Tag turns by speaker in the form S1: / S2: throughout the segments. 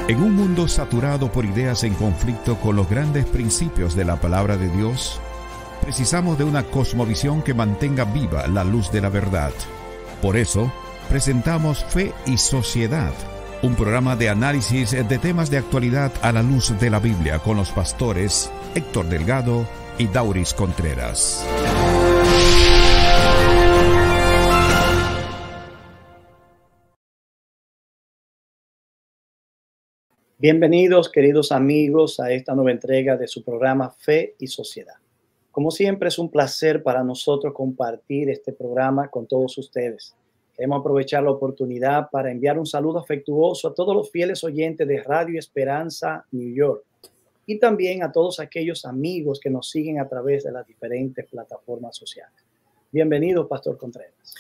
S1: En un mundo saturado por ideas en conflicto con los grandes principios de la palabra de Dios, precisamos de una cosmovisión que mantenga viva la luz de la verdad. Por eso, presentamos Fe y Sociedad, un programa de análisis de temas de actualidad a la luz de la Biblia con los pastores Héctor Delgado y Dauris Contreras.
S2: Bienvenidos, queridos amigos, a esta nueva entrega de su programa Fe y Sociedad. Como siempre, es un placer para nosotros compartir este programa con todos ustedes. Queremos aprovechar la oportunidad para enviar un saludo afectuoso a todos los fieles oyentes de Radio Esperanza New York y también a todos aquellos amigos que nos siguen a través de las diferentes plataformas sociales. Bienvenido, Pastor Contreras.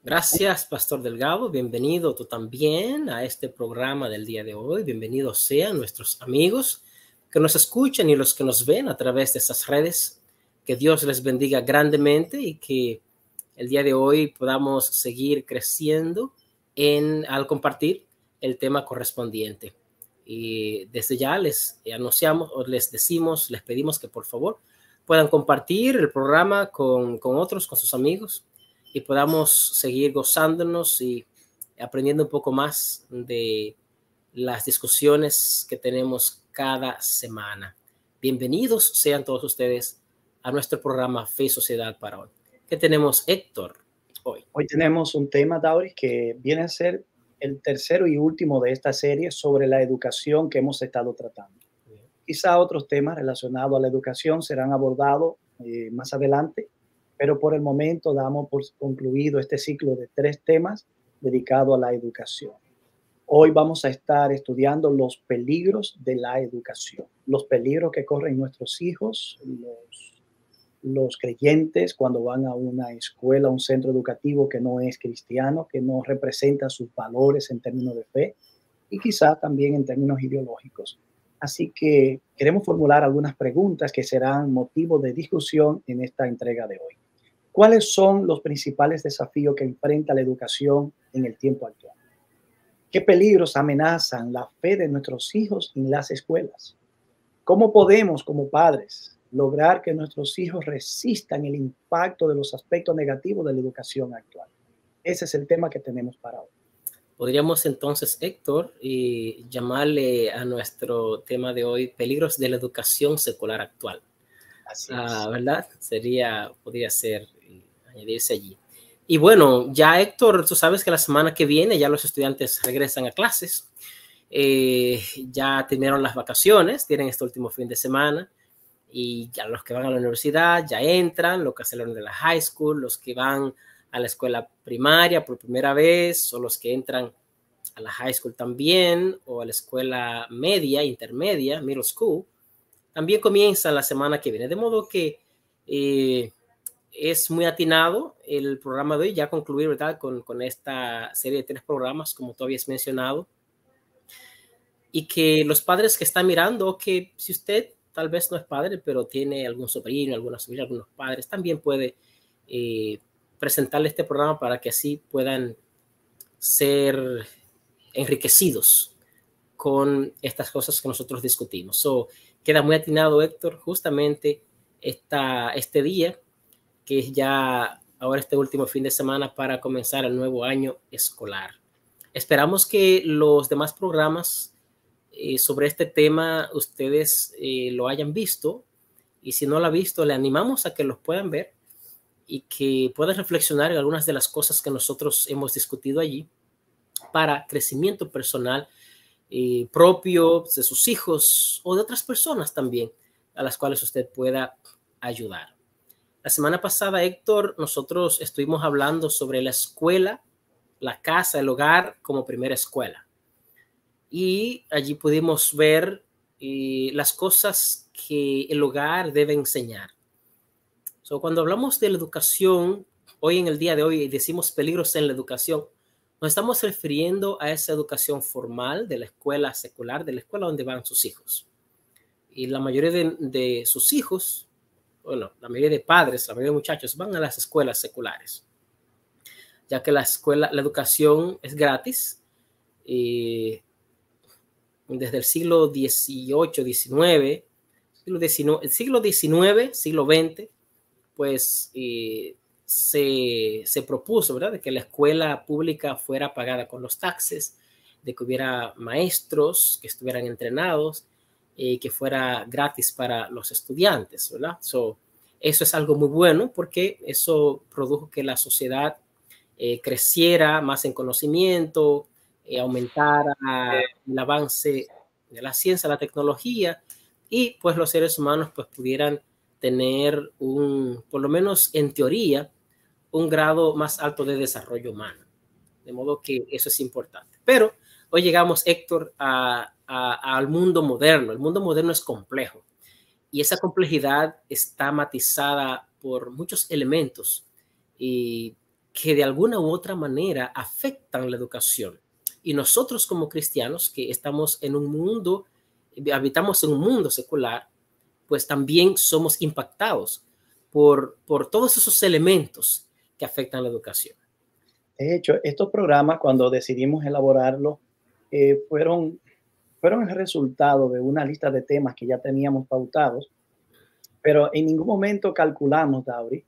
S3: Gracias, Pastor Delgado. Bienvenido tú también a este programa del día de hoy. Bienvenidos sean nuestros amigos que nos escuchan y los que nos ven a través de estas redes. Que Dios les bendiga grandemente y que el día de hoy podamos seguir creciendo al compartir el tema correspondiente. Y desde ya les anunciamos o les pedimos que por favor puedan compartir el programa con otros, con sus amigos, y podamos seguir gozándonos y aprendiendo un poco más de las discusiones que tenemos cada semana. Bienvenidos sean todos ustedes a nuestro programa Fe y Sociedad para hoy. ¿Qué tenemos, Héctor, hoy?
S2: Hoy tenemos un tema, Dauris, que viene a ser el tercero y último de esta serie sobre la educación que hemos estado tratando. Quizá otros temas relacionados a la educación serán abordados más adelante, pero por el momento damos por concluido este ciclo de 3 temas dedicados a la educación. Hoy vamos a estar estudiando los peligros de la educación, los peligros que corren nuestros hijos, los creyentes cuando van a una escuela, a un centro educativo que no es cristiano, que no representa sus valores en términos de fe y quizá también en términos ideológicos. Así que queremos formular algunas preguntas que serán motivo de discusión en esta entrega de hoy. ¿Cuáles son los principales desafíos que enfrenta la educación en el tiempo actual? ¿Qué peligros amenazan la fe de nuestros hijos en las escuelas? ¿Cómo podemos, como padres, lograr que nuestros hijos resistan el impacto de los aspectos negativos de la educación actual? Ese es el tema que tenemos para hoy.
S3: Podríamos entonces, Héctor, llamarle a nuestro tema de hoy peligros de la educación secular actual.
S2: Así es.
S3: ¿Verdad? Podría ser añadirse allí. Y bueno, ya Héctor, tú sabes que la semana que viene ya los estudiantes regresan a clases. Ya terminaron las vacaciones, tienen este último fin de semana. Y ya los que van a la universidad ya entran, los que salieron de la high school, los que van a la escuela primaria por primera vez, o los que entran a la high school también, o a la escuela media, intermedia, middle school, también comienza la semana que viene. De modo que es muy atinado el programa de hoy, ya concluir, ¿verdad? Con esta serie de 3 programas, como tú habías mencionado. Y que los padres que están mirando, que si usted tal vez no es padre, pero tiene algún sobrino, alguna sobrina, algunos padres, también puede presentarle este programa para que así puedan ser enriquecidos con estas cosas que nosotros discutimos. Queda muy atinado, Héctor, justamente este día, que es ya ahora este último fin de semana para comenzar el nuevo año escolar. Esperamos que los demás programas sobre este tema ustedes lo hayan visto, y si no lo han visto, le animamos a que los puedan ver y que puedan reflexionar en algunas de las cosas que nosotros hemos discutido allí para crecimiento personal propio, de sus hijos o de otras personas también a las cuales usted pueda ayudar. La semana pasada, Héctor, nosotros estuvimos hablando sobre la escuela, la casa, el hogar como primera escuela. Y allí pudimos ver las cosas que el hogar debe enseñar. Cuando hablamos de la educación, hoy en el día de hoy decimos peligros en la educación, nos estamos refiriendo a esa educación formal de la escuela secular, de la escuela donde van sus hijos. Y la mayoría de sus hijos, bueno, la mayoría de padres, la mayoría de muchachos van a las escuelas seculares, ya que la educación es gratis. desde el siglo XVIII, XIX, siglo XIX, siglo XX, pues se propuso, ¿verdad?, de que la escuela pública fuera pagada con los taxes, de que hubiera maestros que estuvieran entrenados, que fuera gratis para los estudiantes, ¿verdad? Eso es algo muy bueno porque eso produjo que la sociedad creciera más en conocimiento, aumentara el avance de la ciencia, la tecnología, y pues los seres humanos pues pudieran tener por lo menos en teoría, un grado más alto de desarrollo humano. De modo que eso es importante. Pero hoy llegamos, Héctor, al mundo moderno. El mundo moderno es complejo y esa complejidad está matizada por muchos elementos que de alguna u otra manera afectan la educación. Y nosotros como cristianos que estamos en un mundo, habitamos en un mundo secular, pues también somos impactados por todos esos elementos que afectan la educación.
S2: De hecho, estos programas, cuando decidimos elaborarlos, fueron el resultado de una lista de temas que ya teníamos pautados, pero en ningún momento calculamos, Dauri,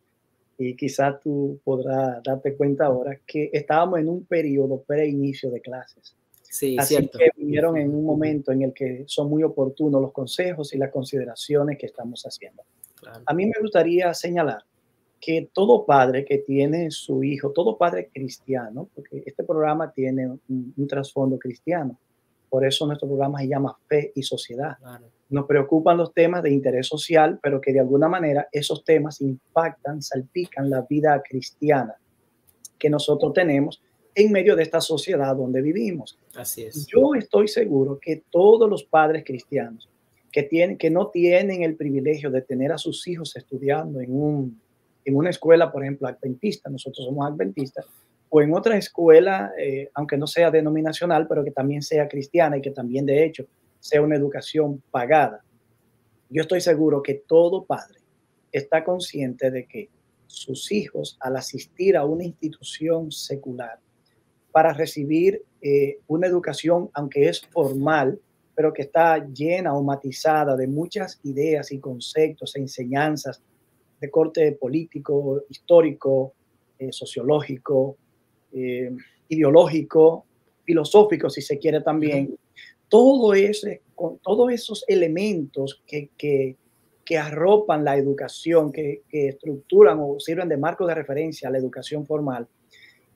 S2: y quizás tú podrás darte cuenta ahora, que estábamos en un periodo pre-inicio de clases.
S3: Sí,
S2: así
S3: cierto.
S2: que vinieron en un momento en el que son muy oportunos los consejos y las consideraciones que estamos haciendo. Claro. A mí me gustaría señalar que todo padre que tiene su hijo, todo padre cristiano, porque este programa tiene un trasfondo cristiano, por eso nuestro programa se llama Fe y Sociedad. Claro. Nos preocupan los temas de interés social, pero que de alguna manera esos temas impactan, salpican la vida cristiana que nosotros tenemos en medio de esta sociedad donde vivimos.
S3: Así es.
S2: Yo estoy seguro que todos los padres cristianos que no tienen el privilegio de tener a sus hijos estudiando en una escuela, por ejemplo, adventista, nosotros somos adventistas, o en otra escuela, aunque no sea denominacional, pero que también sea cristiana y que también, de hecho, sea una educación pagada. Yo estoy seguro que todo padre está consciente de que sus hijos, al asistir a una institución secular para recibir una educación, aunque es formal, pero que está llena o matizada de muchas ideas y conceptos e enseñanzas de corte político, histórico, sociológico, ideológico, filosófico, si se quiere también. Todos esos elementos que arropan la educación, que estructuran o sirven de marco de referencia a la educación formal,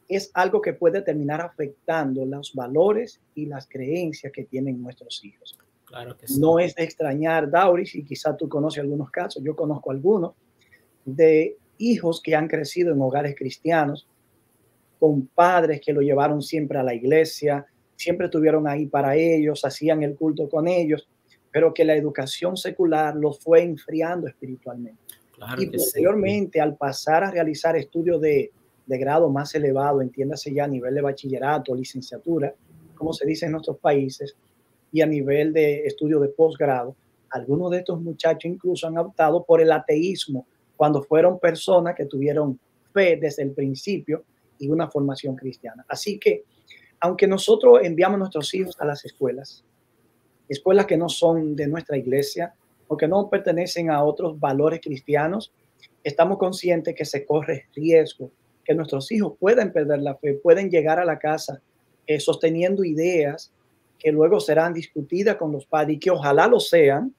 S2: es algo que puede terminar afectando los valores y las creencias que tienen nuestros hijos.
S3: Claro que sí.
S2: No es de extrañar, Dauris, y quizás tú conoces algunos casos, yo conozco algunos, de hijos que han crecido en hogares cristianos, con padres que lo llevaron siempre a la iglesia, siempre estuvieron ahí para ellos, hacían el culto con ellos, pero que la educación secular los fue enfriando espiritualmente. Claro, y posteriormente, sí, al pasar a realizar estudios de grado más elevado, entiéndase ya a nivel de bachillerato, licenciatura, como se dice en nuestros países, y a nivel de estudio de posgrado, algunos de estos muchachos incluso han optado por el ateísmo cuando fueron personas que tuvieron fe desde el principio y una formación cristiana. Así que, aunque nosotros enviamos a nuestros hijos a las escuelas que no son de nuestra iglesia o que no pertenecen a otros valores cristianos, estamos conscientes que se corre riesgo, que nuestros hijos pueden perder la fe, pueden llegar a la casa sosteniendo ideas que luego serán discutidas con los padres y que ojalá lo sean,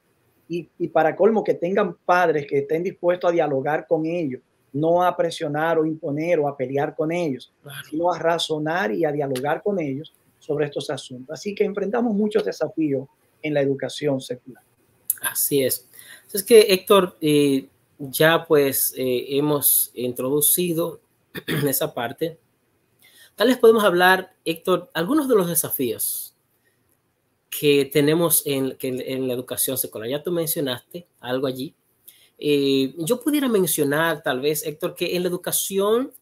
S2: y para colmo que tengan padres que estén dispuestos a dialogar con ellos, no a presionar o imponer o a pelear con ellos, sino a razonar y a dialogar con ellos sobre estos asuntos. Así que enfrentamos muchos desafíos en la educación secular.
S3: Así es. Es que, Héctor, ya pues hemos introducido esa parte. Tal vez podemos hablar, Héctor, algunos de los desafíos que tenemos en la educación secular. Ya tú mencionaste algo allí. Yo pudiera mencionar tal vez, Héctor, que en la educación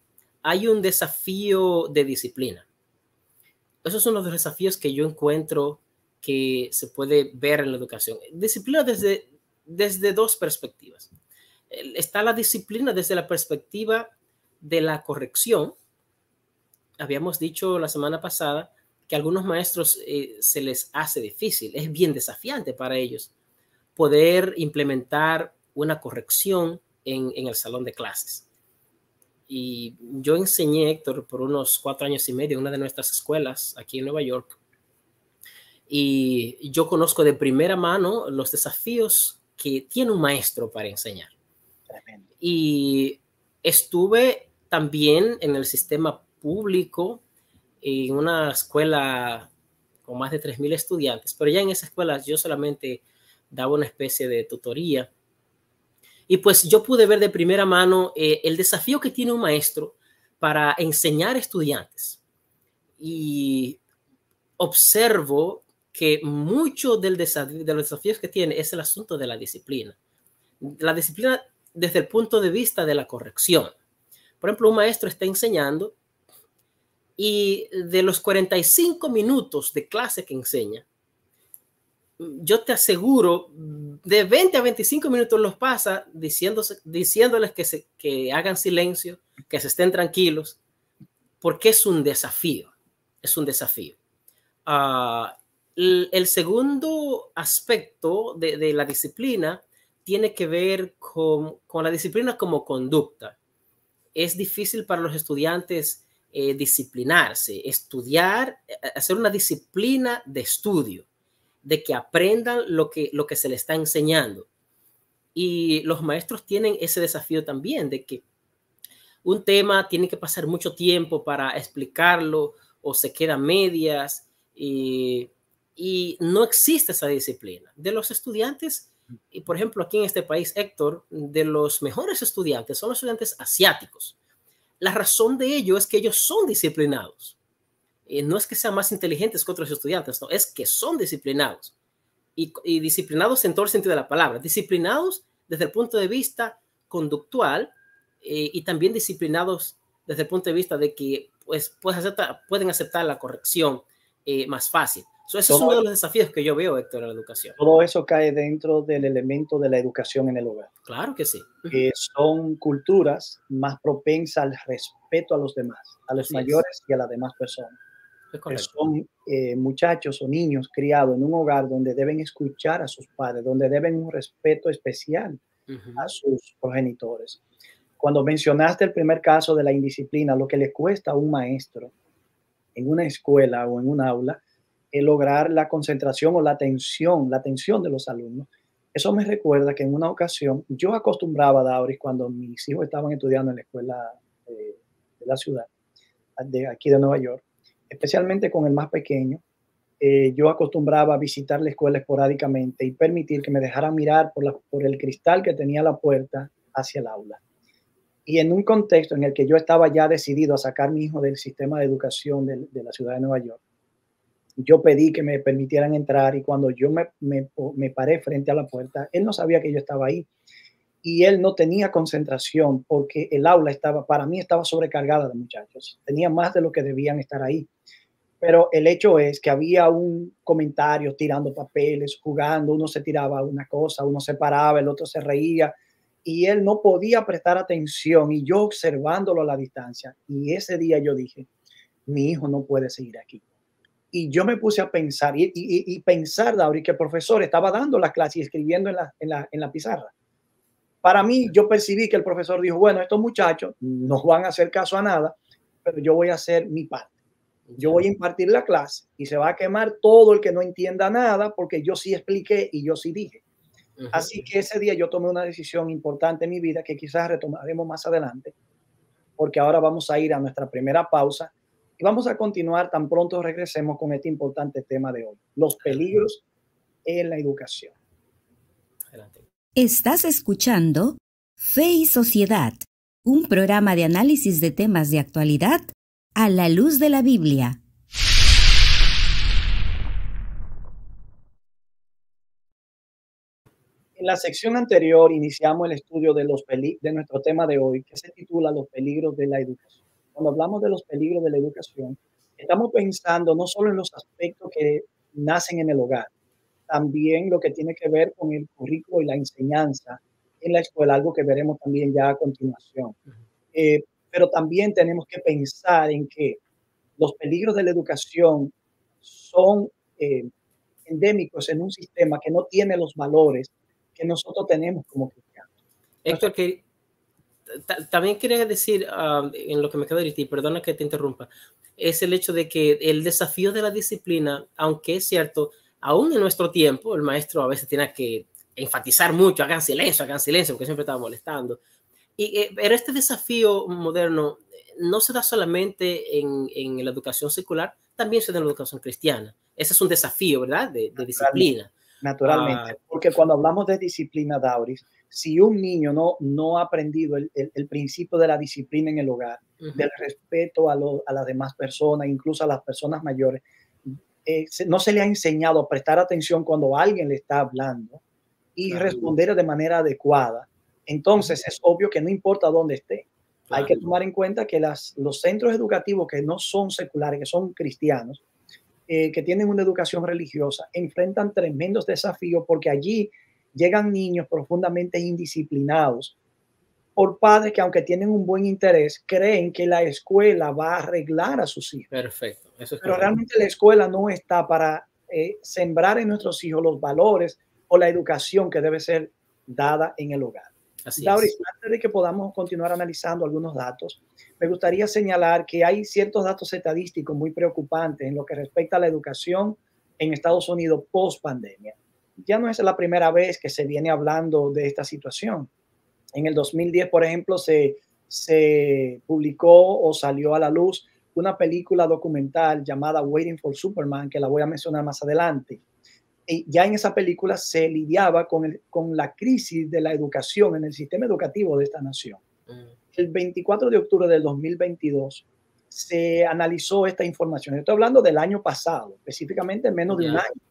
S3: hay un desafío de disciplina. Esos son los desafíos que yo encuentro que se puede ver en la educación. Disciplina desde dos perspectivas. Está la disciplina desde la perspectiva de la corrección. Habíamos dicho la semana pasada que a algunos maestros se les hace difícil, es bien desafiante para ellos poder implementar una corrección en el salón de clases. Y yo enseñé, Héctor, por unos 4 años y medio en una de nuestras escuelas aquí en Nueva York, y yo conozco de primera mano los desafíos que tiene un maestro para enseñar.
S2: Tremendo.
S3: Y estuve también en el sistema público, en una escuela con más de 3,000 estudiantes, pero ya en esa escuela yo solamente daba una especie de tutoría. Y pues yo pude ver de primera mano el desafío que tiene un maestro para enseñar estudiantes. Y observo que mucho de los desafíos que tiene es el asunto de la disciplina. La disciplina desde el punto de vista de la corrección. Por ejemplo, un maestro está enseñando y de los 45 minutos de clase que enseña, yo te aseguro, de 20 a 25 minutos los pasa diciéndoles que hagan silencio, que se estén tranquilos, porque es un desafío. Es un desafío. El segundo aspecto de la disciplina tiene que ver con la disciplina como conducta. Es difícil para los estudiantes disciplinarse, estudiar, hacer una disciplina de estudio, de que aprendan lo que se les está enseñando. Y los maestros tienen ese desafío también, de que un tema tiene que pasar mucho tiempo para explicarlo o se queda a medias y no existe esa disciplina. De los estudiantes, y por ejemplo aquí en este país, Héctor, de los mejores estudiantes son los estudiantes asiáticos. La razón de ello es que ellos son disciplinados. No es que sean más inteligentes que otros estudiantes, no, es que son disciplinados. Y disciplinados en todo el sentido de la palabra. Disciplinados desde el punto de vista conductual y también disciplinados desde el punto de vista de que pues, pueden aceptar la corrección más fácil. Ese es uno de los desafíos que yo veo, Héctor, en la educación.
S2: Todo eso cae dentro del elemento de la educación en el hogar.
S3: Claro que sí.
S2: Que son culturas más propensas al respeto a los demás, a los mayores y a las demás personas. Que son muchachos o niños criados en un hogar donde deben escuchar a sus padres, donde deben un respeto especial a sus progenitores. Cuando mencionaste el primer caso de la indisciplina, lo que le cuesta a un maestro en una escuela o en un aula es lograr la concentración o la atención de los alumnos. Eso me recuerda que en una ocasión yo acostumbraba, Dauris, cuando mis hijos estaban estudiando en la escuela de la ciudad, de aquí de Nueva York, especialmente con el más pequeño, yo acostumbraba a visitar la escuela esporádicamente y permitir que me dejara mirar por el cristal que tenía la puerta hacia el aula. Y en un contexto en el que yo estaba ya decidido a sacar a mi hijo del sistema de educación de la ciudad de Nueva York, yo pedí que me permitieran entrar y cuando yo me paré frente a la puerta, él no sabía que yo estaba ahí y él no tenía concentración porque el aula para mí estaba sobrecargada de muchachos. Tenía más de lo que debían estar ahí. Pero el hecho es que había un comentario tirando papeles, jugando, uno se tiraba una cosa, uno se paraba, el otro se reía y él no podía prestar atención y yo observándolo a la distancia. Y ese día yo dije, mi hijo no puede seguir aquí. Y yo me puse a pensar y pensar, Dauri, que el profesor estaba dando la clase y escribiendo en la pizarra. Para mí, yo percibí que el profesor dijo, bueno, estos muchachos no van a hacer caso a nada, pero yo voy a hacer mi parte. Yo voy a impartir la clase y se va a quemar todo el que no entienda nada porque yo sí expliqué y yo sí dije. Así que ese día yo tomé una decisión importante en mi vida que quizás retomaremos más adelante, porque ahora vamos a ir a nuestra primera pausa y vamos a continuar tan pronto regresemos con este importante tema de hoy, los peligros en la educación.
S3: Adelante.
S4: Estás escuchando Fe y Sociedad, un programa de análisis de temas de actualidad a la luz de la Biblia.
S2: En la sección anterior iniciamos el estudio de nuestro tema de hoy, que se titula Los peligros de la educación. Cuando hablamos de los peligros de la educación, estamos pensando no solo en los aspectos que nacen en el hogar, también lo que tiene que ver con el currículo y la enseñanza en la escuela, algo que veremos también ya a continuación. Pero también tenemos que pensar en que los peligros de la educación son endémicos en un sistema que no tiene los valores que nosotros tenemos como cristianos.
S3: Héctor, que también quería decir, en lo que me quedo ahorita, y perdona que te interrumpa, es el hecho de que el desafío de la disciplina, aunque es cierto, aún en nuestro tiempo, el maestro a veces tiene que enfatizar mucho, hagan silencio, porque siempre estaba molestando. Pero este desafío moderno no se da solamente en la educación secular, también se da en la educación cristiana. Ese es un desafío, ¿verdad? De disciplina.
S2: Naturalmente, porque cuando hablamos de disciplina, Dauris, si un niño no ha aprendido el principio de la disciplina en el hogar, del respeto a las demás personas, incluso a las personas mayores, no se le ha enseñado a prestar atención cuando alguien le está hablando y responder de manera adecuada, entonces es obvio que no importa dónde esté. Hay que tomar en cuenta que los centros educativos que no son seculares, que son cristianos, que tienen una educación religiosa, enfrentan tremendos desafíos porque allí llegan niños profundamente indisciplinados por padres que, aunque tienen un buen interés, creen que la escuela va a arreglar a sus hijos.
S3: Perfecto. Eso es
S2: Pero
S3: correcto.
S2: realmente la escuela no está para sembrar en nuestros hijos los valores o la educación que debe ser dada en el hogar. Dauris, antes de que podamos continuar analizando algunos datos, me gustaría señalar que hay ciertos datos estadísticos muy preocupantes en lo que respecta a la educación en Estados Unidos post pandemia. Ya no es la primera vez que se viene hablando de esta situación. En el 2010, por ejemplo, se publicó o salió a la luz una película documental llamada Waiting for Superman, que la voy a mencionar más adelante. Y ya en esa película se lidiaba con la crisis de la educación en el sistema educativo de esta nación. El 24 de octubre del 2022 se analizó esta información. Estoy hablando del año pasado, específicamente en menos de un año.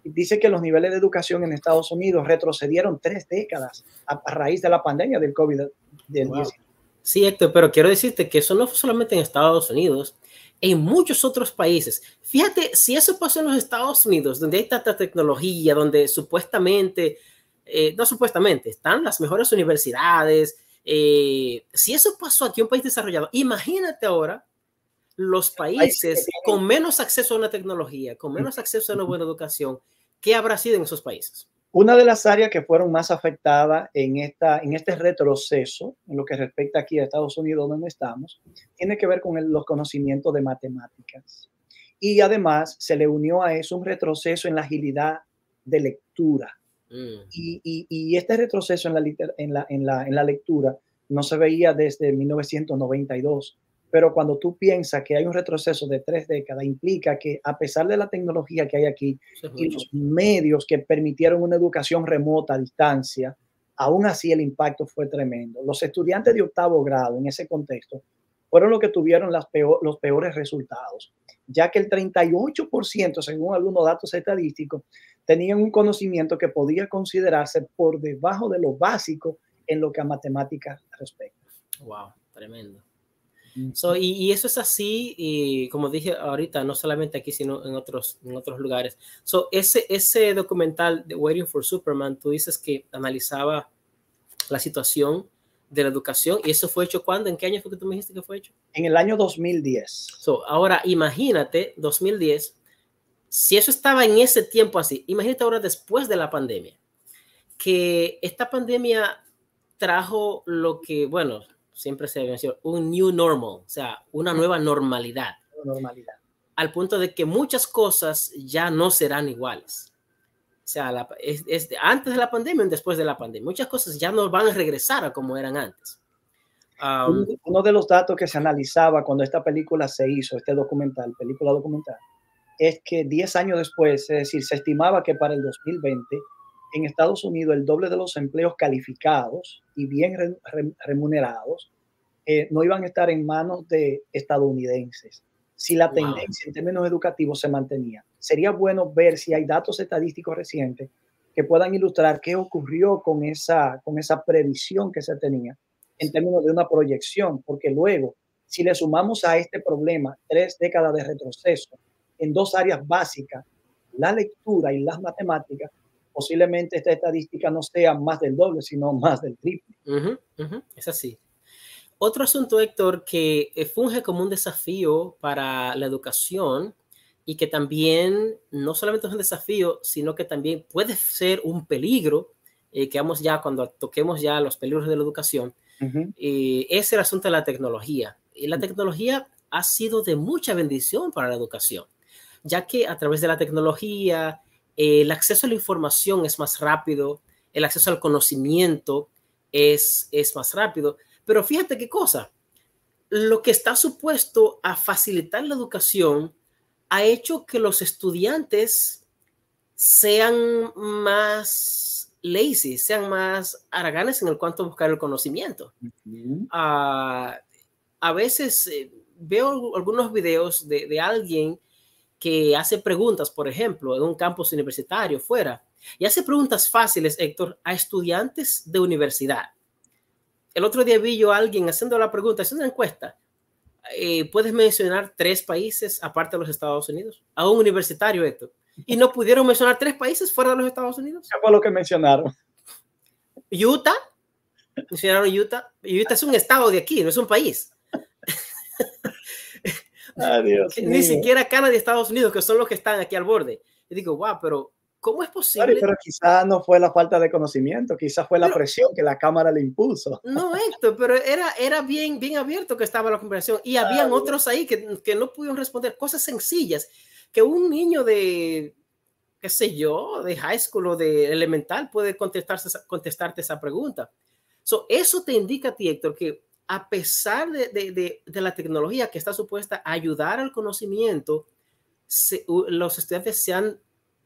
S2: Dice que los niveles de educación en Estados Unidos retrocedieron 3 décadas a raíz de la pandemia del COVID-19.
S3: Sí, Héctor, pero quiero decirte que eso no fue solamente en Estados Unidos, en muchos otros países. Fíjate, si eso pasó en los Estados Unidos, donde hay tanta tecnología, donde supuestamente, no supuestamente, están las mejores universidades, si eso pasó aquí en un país desarrollado, imagínate ahora los países con menos acceso a una tecnología, con menos acceso a una buena educación, ¿qué habrá sido en esos países?
S2: Una de las áreas que fueron más afectadas en este retroceso, en lo que respecta aquí a Estados Unidos, donde estamos, tiene que ver con los conocimientos de matemáticas. Y además se le unió a eso un retroceso en la agilidad de lectura. Y este retroceso en la lectura no se veía desde 1992. Pero cuando tú piensas que hay un retroceso de 3 décadas, implica que a pesar de la tecnología que hay aquí y los medios que permitieron una educación remota a distancia, aún así el impacto fue tremendo. Los estudiantes de 8º grado en ese contexto fueron los que tuvieron los peores resultados, ya que el 38%, según algunos datos estadísticos, tenían un conocimiento que podía considerarse por debajo de lo básico en lo que a matemáticas respecta.
S3: Wow, tremendo. Y eso es así, y como dije ahorita, no solamente aquí, sino en otros lugares. Ese documental de Waiting for Superman, tú dices que analizaba la situación de la educación, y eso fue hecho ¿cuándo? ¿En qué año fue que tú me dijiste que fue hecho?
S2: En el año 2010.
S3: Ahora imagínate, 2010, si eso estaba en ese tiempo así, imagínate ahora después de la pandemia, que esta pandemia trajo lo que, bueno, siempre se menciona un new normal, o sea, una nueva normalidad. Al punto de que muchas cosas ya no serán iguales. O sea, antes de la pandemia y después de la pandemia. Muchas cosas ya no van a regresar a como eran antes.
S2: Uno de los datos que se analizaba cuando esta película se hizo, película documental, es que 10 años después, es decir, se estimaba que para el 2020, en Estados Unidos, el doble de los empleos calificados y bien remunerados no iban a estar en manos de estadounidenses. Si la tendencia en términos educativos se mantenía, sería bueno ver si hay datos estadísticos recientes que puedan ilustrar qué ocurrió con esa previsión que se tenía en términos de una proyección, porque luego, si le sumamos a este problema 3 décadas de retroceso en 2 áreas básicas, la lectura y las matemáticas, posiblemente esta estadística no sea más del doble, sino más del triple.
S3: Es así. Otro asunto, Héctor, que funge como un desafío para la educación y que también no solamente es un desafío, sino que también puede ser un peligro, que vamos ya cuando toquemos ya los peligros de la educación, es el asunto de la tecnología. Y la tecnología ha sido de mucha bendición para la educación, ya que a través de la tecnología el acceso a la información es más rápido, el acceso al conocimiento es más rápido. Pero fíjate qué cosa, lo que está supuesto a facilitar la educación ha hecho que los estudiantes sean más lazy, sean más haraganes en el cuanto a buscar el conocimiento. A veces veo algunos videos de alguien que hace preguntas, por ejemplo, en un campus universitario fuera, y hace preguntas fáciles, Héctor, a estudiantes de universidad. El otro día vi yo a alguien haciendo la pregunta, haciendo una encuesta. ¿Puedes mencionar 3 países aparte de los Estados Unidos? A un universitario, Héctor. Y no pudieron mencionar 3 países fuera de los Estados Unidos.
S2: ¿Qué fue lo que mencionaron?
S3: Utah. Mencionaron Utah. Utah es un estado de aquí, no es un país.
S2: Dios
S3: Ni
S2: mío.
S3: siquiera Canadá y Estados Unidos, que son los que están aquí al borde. Y digo, wow, pero ¿cómo es posible?
S2: Pero quizás no fue la falta de conocimiento, quizás fue la presión que la cámara le impuso.
S3: No, Héctor, pero era bien abierto que estaba la conversación. Y habían otros ahí que no pudieron responder cosas sencillas que un niño de, qué sé yo, de high school o de elemental puede contestarte esa pregunta. Eso te indica a ti, Héctor, que a pesar de la tecnología que está supuesta a ayudar al conocimiento, los estudiantes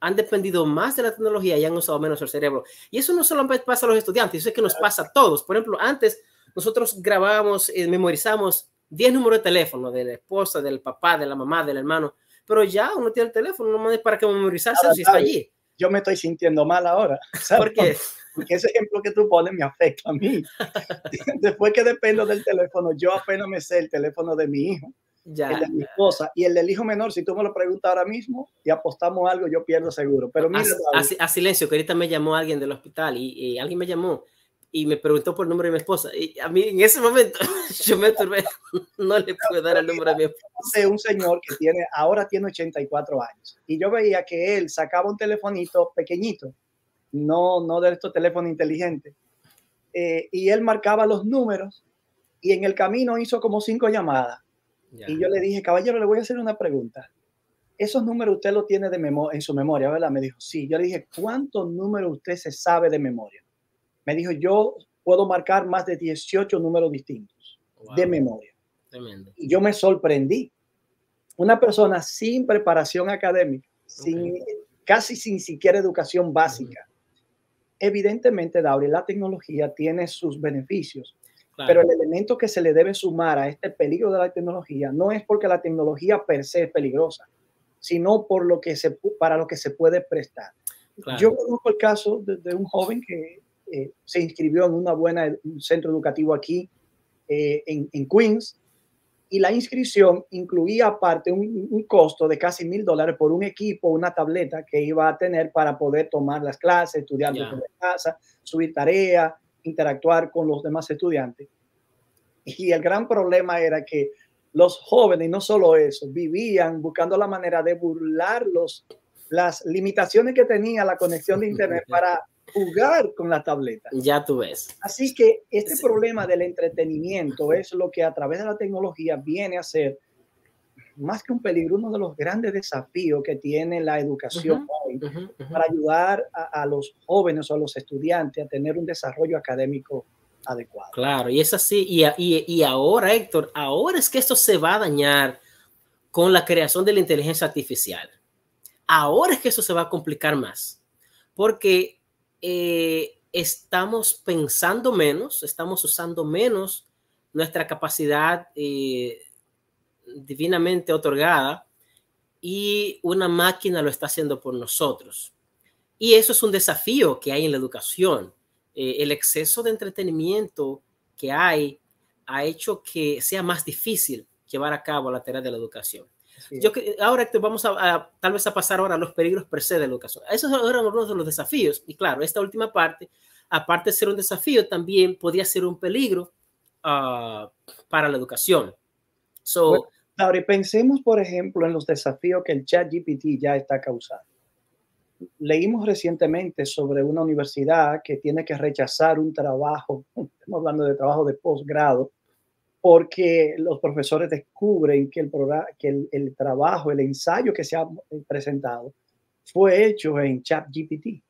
S3: han dependido más de la tecnología y han usado menos el cerebro. Y eso no solamente pasa a los estudiantes, eso es que nos pasa a todos. Por ejemplo, antes nosotros grabábamos, memorizamos 10 números de teléfono de la esposa, del papá, de la mamá, del hermano, pero ya uno tiene el teléfono, no es para que memorizarse si está allí.
S2: Yo me estoy sintiendo mal ahora. ¿Sabes?
S3: ¿Por qué?
S2: Porque ese ejemplo que tú pones me afecta a mí. Después que dependo del teléfono, yo apenas me sé el teléfono de mi hijo, el de mi esposa y el del hijo menor. Si tú me lo preguntas ahora mismo y apostamos algo, yo pierdo seguro. Pero mira,
S3: a silencio, que ahorita me llamó alguien del hospital y alguien me llamó y me preguntó por el número de mi esposa. Y a mí en ese momento yo me turbé, no le puedo dar el número de mi esposa.
S2: De un señor que ahora tiene 84 años y yo veía que él sacaba un telefonito pequeñito, no de estos teléfonos inteligentes, y él marcaba los números y en el camino hizo como 5 llamadas. Y yo le dije, caballero, le voy a hacer una pregunta. Esos números usted los tiene en su memoria, ¿verdad? Me dijo, sí. Yo le dije, ¿cuántos números usted se sabe de memoria? Me dijo, yo puedo marcar más de 18 números distintos de memoria.
S3: Tremendo.
S2: Y yo me sorprendí. Una persona sin preparación académica, casi sin siquiera educación básica. Evidentemente, Dauri, la tecnología tiene sus beneficios. Claro. Pero el elemento que se le debe sumar a este peligro de la tecnología no es porque la tecnología per se es peligrosa, sino por para lo que se puede prestar. Claro. Yo conozco el caso de un joven que se inscribió en un centro educativo aquí en Queens, y la inscripción incluía aparte un costo de casi $1,000 por un equipo, una tableta que iba a tener para poder tomar las clases, estudiar desde casa, subir tareas, interactuar con los demás estudiantes. Y el gran problema era que los jóvenes, y no solo eso, vivían buscando la manera de burlar las limitaciones que tenía la conexión de internet para jugar con la tableta.
S3: Ya tú ves.
S2: Así que este problema del entretenimiento es lo que a través de la tecnología viene a ser, más que un peligro, uno de los grandes desafíos que tiene la educación hoy para ayudar a los jóvenes o a los estudiantes a tener un desarrollo académico adecuado.
S3: Claro, y es así. Y ahora, Héctor, ahora es que esto se va a dañar con la creación de la inteligencia artificial. Ahora es que eso se va a complicar más, porque estamos pensando menos, estamos usando menos nuestra capacidad divinamente otorgada, y una máquina lo está haciendo por nosotros. Y eso es un desafío que hay en la educación. El exceso de entretenimiento que hay ha hecho que sea más difícil llevar a cabo la tarea de la educación. Sí. Ahora vamos tal vez a pasar ahora a los peligros per se de la educación. Esos eran uno de los desafíos. Y claro, esta última parte, aparte de ser un desafío, también podría ser un peligro para la educación.
S2: Ahora, pensemos, por ejemplo, en los desafíos que el ChatGPT ya está causando. Leímos recientemente sobre una universidad que tiene que rechazar un trabajo, estamos hablando de trabajo de posgrado, porque los profesores descubren que el trabajo, el ensayo que se ha presentado fue hecho en ChatGPT.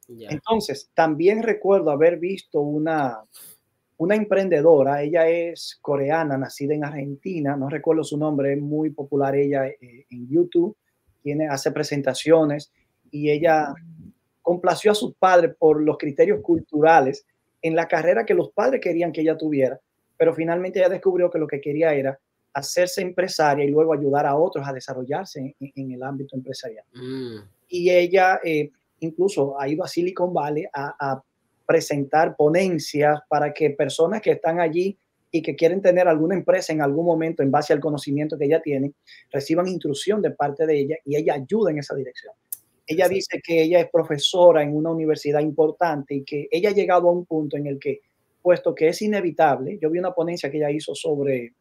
S3: Ya.
S2: Entonces, también recuerdo haber visto una emprendedora, ella es coreana, nacida en Argentina, no recuerdo su nombre, es muy popular ella en YouTube, hace presentaciones y ella complació a sus padres por los criterios culturales en la carrera que los padres querían que ella tuviera, pero finalmente ella descubrió que lo que quería era hacerse empresaria y luego ayudar a otros a desarrollarse en el ámbito empresarial. Y ella incluso ha ido a Silicon Valley a presentar ponencias para que personas que están allí y que quieren tener alguna empresa en algún momento en base al conocimiento que ella tiene, reciban instrucción de parte de ella y ella ayuda en esa dirección. Ella dice que ella es profesora en una universidad importante y que ella ha llegado a un punto en el que, puesto que es inevitable, yo vi una ponencia que ella hizo sobre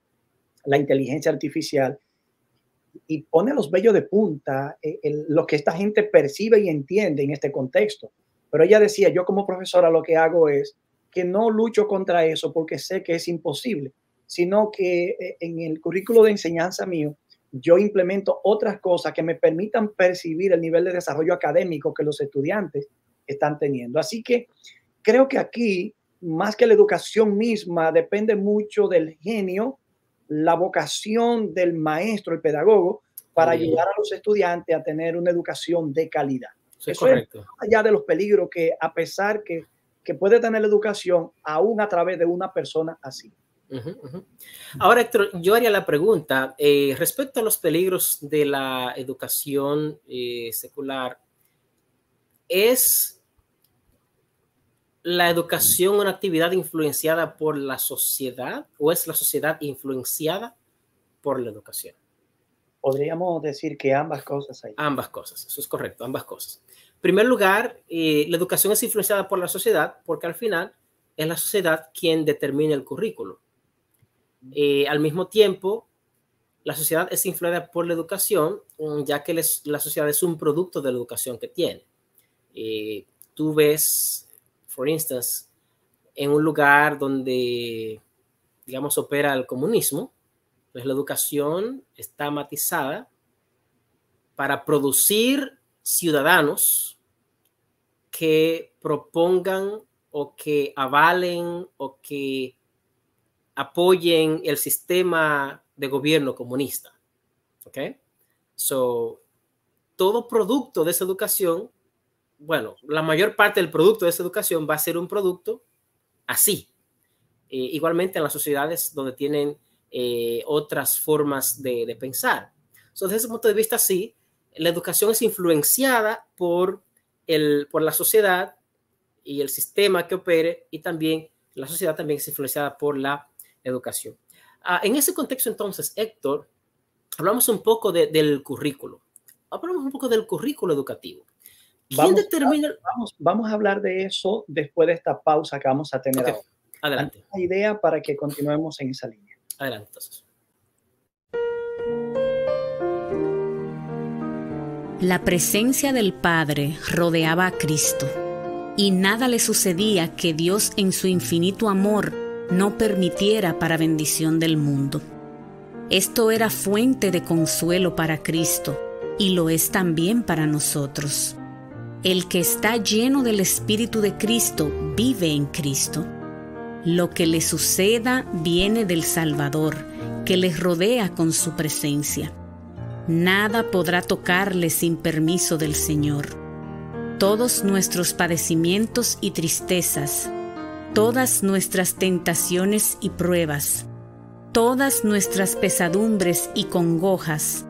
S2: la inteligencia artificial y pone los vellos de punta lo que esta gente percibe y entiende en este contexto. Pero ella decía, yo como profesora lo que hago es que no lucho contra eso porque sé que es imposible, sino que en el currículo de enseñanza mío, yo implemento otras cosas que me permitan percibir el nivel de desarrollo académico que los estudiantes están teniendo. Así que creo que aquí, más que la educación misma, depende mucho del genio, la vocación del maestro, el pedagogo, para ayudar a los estudiantes a tener una educación de calidad.
S3: Eso es correcto.
S2: Es allá de los peligros que, a pesar que puede tener la educación, aún a través de una persona así.
S3: Ahora, Héctor, yo haría la pregunta respecto a los peligros de la educación secular. ¿Es la educación una actividad influenciada por la sociedad o es la sociedad influenciada por la educación?
S2: Podríamos decir que ambas cosas hay.
S3: Ambas cosas, eso es correcto, ambas cosas. En primer lugar, la educación es influenciada por la sociedad porque al final es la sociedad quien determina el currículo. Al mismo tiempo, la sociedad es influida por la educación, ya que la sociedad es un producto de la educación que tiene. Tú ves, por instance, en un lugar donde, digamos, opera el comunismo, pues la educación está matizada para producir ciudadanos que propongan o que avalen o que apoyen el sistema de gobierno comunista. ¿Ok? So, todo producto de esa educación, bueno, la mayor parte del producto de esa educación va a ser un producto así. Igualmente en las sociedades donde tienen otras formas de pensar. So, desde ese punto de vista, sí, la educación es influenciada por la sociedad y el sistema que opere, y también la sociedad también es influenciada por la educación. En ese contexto, entonces, Héctor, hablamos un poco del currículo. Hablamos un poco del currículo educativo. ¿Quién determina?
S2: Vamos a hablar de eso después de esta pausa que vamos a tener ahora.
S3: Adelante.
S2: Una idea para que continuemos en esa línea.
S3: Adelante, entonces.
S4: La presencia del Padre rodeaba a Cristo, y nada le sucedía que Dios en su infinito amor no permitiera para bendición del mundo. Esto era fuente de consuelo para Cristo, y lo es también para nosotros. El que está lleno del Espíritu de Cristo vive en Cristo. Lo que le suceda viene del Salvador, que les rodea con su presencia. Nada podrá tocarle sin permiso del Señor. Todos nuestros padecimientos y tristezas, todas nuestras tentaciones y pruebas, todas nuestras pesadumbres y congojas,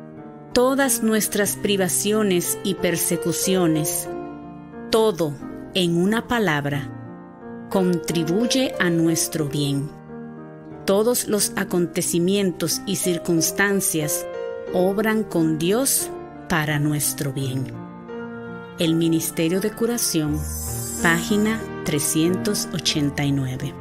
S4: todas nuestras privaciones y persecuciones, todo, en una palabra, contribuye a nuestro bien. Todos los acontecimientos y circunstancias obran con Dios para nuestro bien. El Ministerio de Curación, página 389.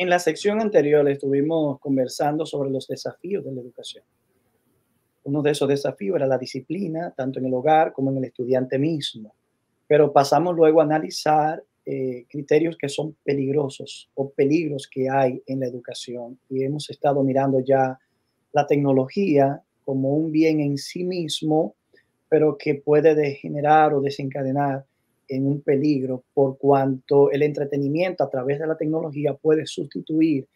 S2: En la sección anterior estuvimos conversando sobre los desafíos de la educación. Uno de esos desafíos era la disciplina, tanto en el hogar como en el estudiante mismo. Pero pasamos luego a analizar criterios que son peligrosos o peligros que hay en la educación. Y hemos estado mirando ya la tecnología como un bien en sí mismo, pero que puede degenerar o desencadenar en un peligro por cuanto el entretenimiento a través de la tecnología puede sustituir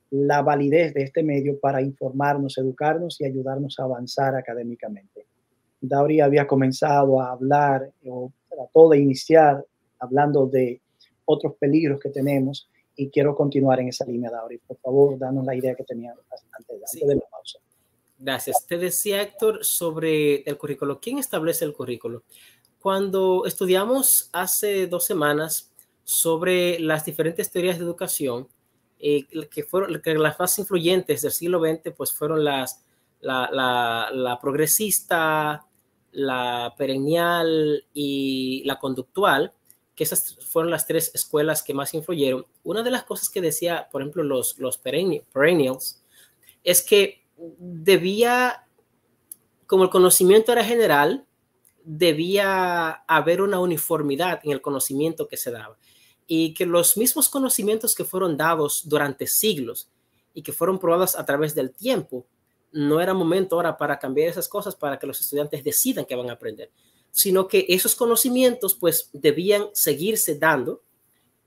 S2: la validez de este medio para informarnos, educarnos y ayudarnos a avanzar académicamente. Dauri había comenzado a hablar o trató de iniciar hablando de otros peligros que tenemos y quiero continuar en esa línea, Dauri. Por favor, danos la idea que tenía antes de la pausa.
S3: Gracias. Te decía, Héctor, sobre el currículo. ¿Quién establece el currículo? Cuando estudiamos hace 2 semanas sobre las diferentes teorías de educación, que las más influyentes del siglo XX, pues fueron la progresista, la perennial y la conductual, que esas fueron las 3 escuelas que más influyeron. Una de las cosas que decía, por ejemplo, los perennials, es que como el conocimiento era general, debía haber una uniformidad en el conocimiento que se daba y que los mismos conocimientos que fueron dados durante siglos y que fueron probados a través del tiempo, no era momento ahora para cambiar esas cosas para que los estudiantes decidan qué van a aprender, sino que esos conocimientos pues debían seguirse dando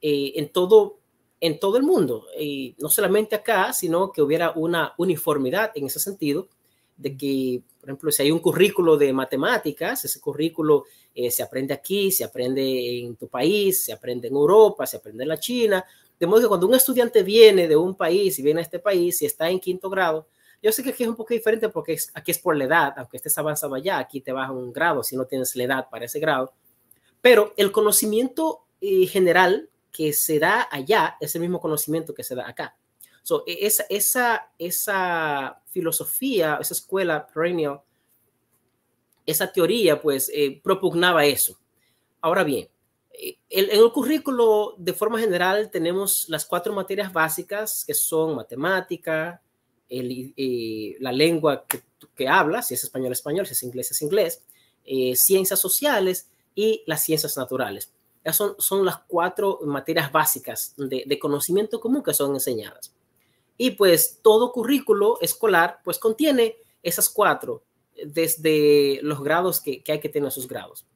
S3: en todo el mundo, y no solamente acá, sino que hubiera una uniformidad en ese sentido, de que, por ejemplo, si hay un currículo de matemáticas, ese currículo se aprende aquí, se aprende en tu país, se aprende en Europa, se aprende en la China, de modo que cuando un estudiante viene de un país y viene a este país y está en 5º grado, yo sé que aquí es un poco diferente porque aquí es por la edad, aunque estés avanzado allá, aquí te bajan un grado si no tienes la edad para ese grado, pero el conocimiento general que se da allá es el mismo conocimiento que se da acá. So, esa filosofía, esa escuela perennial, esa teoría, pues, propugnaba eso. Ahora bien, en el currículo, de forma general, tenemos las 4 materias básicas, que son matemática, la lengua que hablas, si es español, español, si es inglés, ciencias sociales y las ciencias naturales. Esas son las 4 materias básicas de conocimiento común que son enseñadas. Y pues todo currículo escolar pues contiene esas 4 desde los grados que hay que tener sus grados.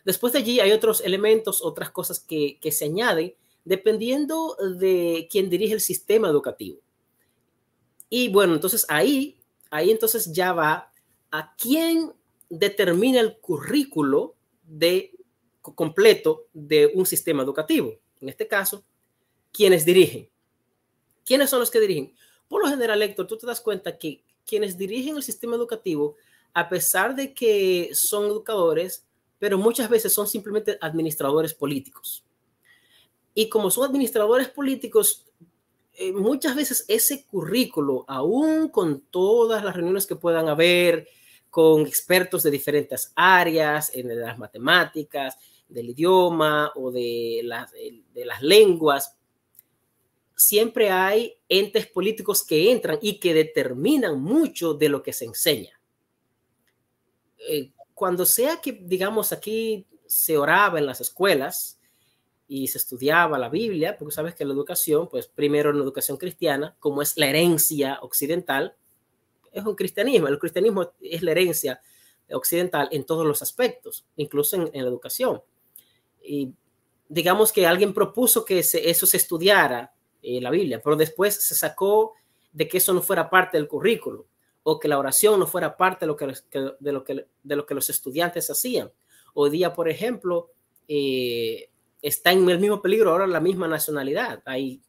S3: Después de allí hay otros elementos, otras cosas que se añaden dependiendo de quién dirige el sistema educativo. Y bueno, entonces ahí entonces ya va a quién determina el currículo completo de un sistema educativo. En este caso, ¿quiénes dirigen? ¿Quiénes son los que dirigen? Por lo general, Héctor, tú te das cuenta que quienes dirigen el sistema educativo, a pesar de que son educadores, pero muchas veces son simplemente administradores políticos. Y como son administradores políticos, muchas veces ese currículo, aún con todas las reuniones que puedan haber, con expertos de diferentes áreas, de las matemáticas, del idioma o de las lenguas, siempre hay entes políticos que entran y que determinan mucho de lo que se enseña. Cuando sea que, digamos, aquí se oraba en las escuelas y se estudiaba la Biblia, porque sabes que la educación, pues primero en la educación cristiana, como es la herencia occidental, es un cristianismo. El cristianismo es la herencia occidental en todos los aspectos, incluso en la educación. Y digamos que alguien propuso que eso se estudiara, la Biblia, pero después se sacó de que eso no fuera parte del currículo o que la oración no fuera parte de lo que los estudiantes hacían. Hoy día, por ejemplo, está en el mismo peligro ahora la misma nacionalidad. Hay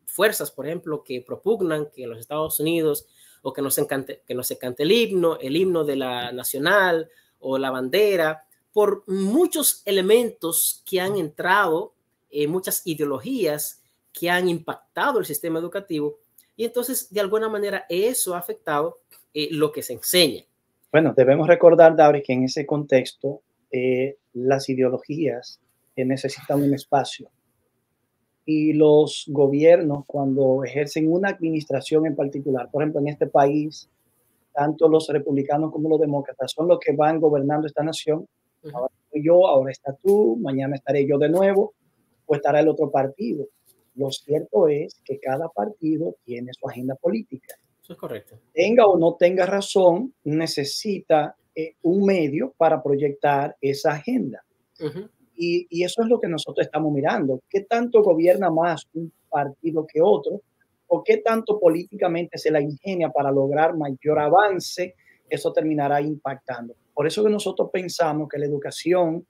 S3: fuerzas, por ejemplo, que propugnan que en los Estados Unidos o que no se cante el himno de la nacional o la bandera, por muchos elementos que han entrado, muchas ideologías que han impactado el sistema educativo, y entonces de alguna manera eso ha afectado lo que se enseña.
S2: Bueno, debemos recordar, Dauri, que en ese contexto las ideologías necesitan un espacio. Y los gobiernos, cuando ejercen una administración en particular, por ejemplo, en este país, tanto los republicanos como los demócratas son los que van gobernando esta nación. Ahora estoy yo, ahora está tú, mañana estaré yo de nuevo, o estará el otro partido. Lo cierto es que cada partido tiene su agenda política.
S3: Eso es correcto.
S2: Tenga o no tenga razón, necesita un medio para proyectar esa agenda. Y eso es lo que nosotros estamos mirando. ¿Qué tanto gobierna más un partido que otro? ¿O qué tanto políticamente se la ingenia para lograr mayor avance? Eso terminará impactando. Por eso que nosotros pensamos que la educación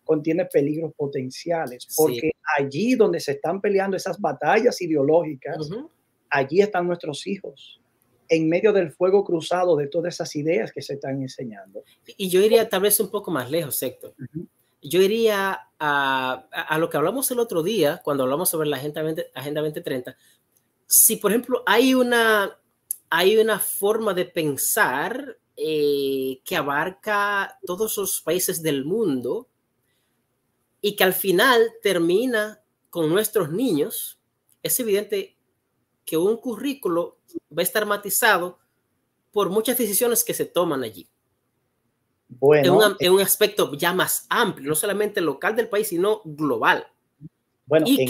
S2: contiene peligros potenciales, porque allí donde se están peleando esas batallas ideológicas, allí están nuestros hijos, en medio del fuego cruzado de todas esas ideas que se están enseñando.
S3: Y yo iría tal vez un poco más lejos, Héctor. Yo iría a lo que hablamos el otro día, cuando hablamos sobre la Agenda 2030. Si, por ejemplo, hay una forma de pensar que abarca todos los países del mundo y que al final termina con nuestros niños, es evidente que un currículo va a estar matizado por muchas decisiones que se toman allí. Bueno, en un aspecto ya más amplio, no solamente local del país, sino global.
S2: Bueno, y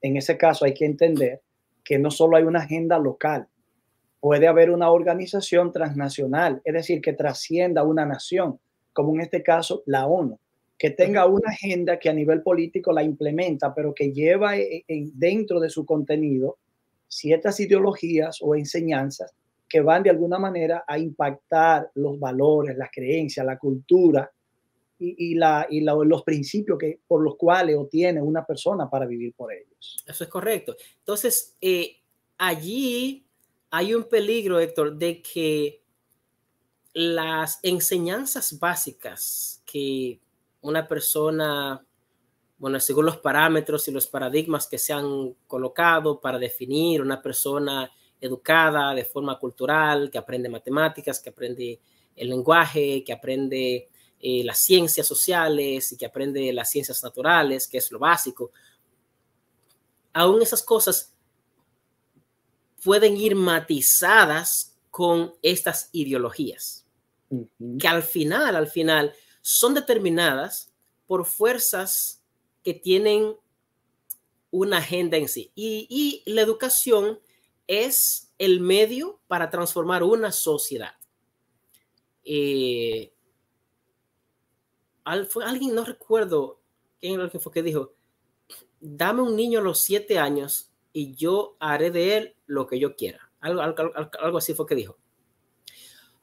S2: en ese caso hay que entender que no solo hay una agenda local, puede haber una organización transnacional, es decir, que trascienda una nación, como en este caso la ONU, que tenga una agenda que a nivel político la implementa, pero que lleva dentro de su contenido ciertas ideologías o enseñanzas que van de alguna manera a impactar los valores, las creencias, la cultura y los principios por los cuales obtiene una persona para vivir por ellos.
S3: Eso es correcto. Entonces, allí hay un peligro, Héctor, de que las enseñanzas básicas que una persona, bueno, según los parámetros y los paradigmas que se han colocado para definir una persona educada de forma cultural, que aprende matemáticas, que aprende el lenguaje, que aprende las ciencias sociales y que aprende las ciencias naturales, que es lo básico. Aún esas cosas pueden ir matizadas con estas ideologías, que al final son determinadas por fuerzas que tienen una agenda en sí. Y la educación es el medio para transformar una sociedad. Alguien, no recuerdo quién fue que dijo, dame un niño a los 7 años y yo haré de él lo que yo quiera. Algo así fue que dijo.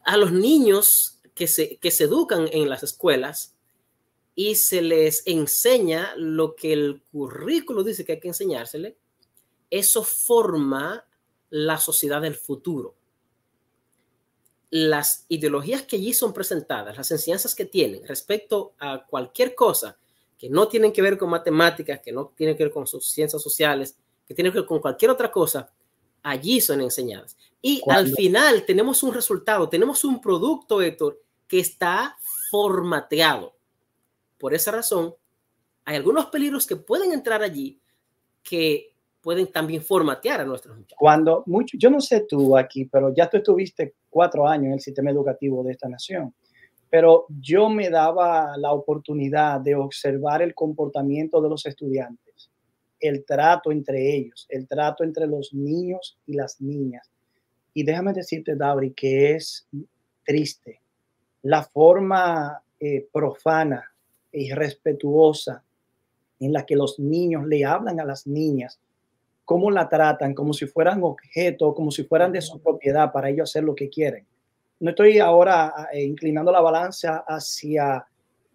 S3: A los niños que se educan en las escuelas y se les enseña lo que el currículo dice que hay que enseñársele, eso forma la sociedad del futuro. Las ideologías que allí son presentadas, las enseñanzas que tienen respecto a cualquier cosa que no tienen que ver con matemáticas, que no tienen que ver con sus ciencias sociales, que tienen que ver con cualquier otra cosa, allí son enseñadas. Y al final tenemos un resultado, tenemos un producto, Héctor, que está formateado. Por esa razón, hay algunos peligros que pueden entrar allí que pueden también formatear a nuestros muchachos.
S2: Yo no sé tú aquí, pero ya tú estuviste 4 años en el sistema educativo de esta nación, pero yo me daba la oportunidad de observar el comportamiento de los estudiantes, el trato entre ellos, el trato entre los niños y las niñas. Y déjame decirte, Dauri, que es triste la forma profana e irrespetuosa en la que los niños le hablan a las niñas, cómo la tratan, como si fueran objetos, como si fueran de su propiedad para ellos hacer lo que quieren. No estoy ahora inclinando la balanza hacia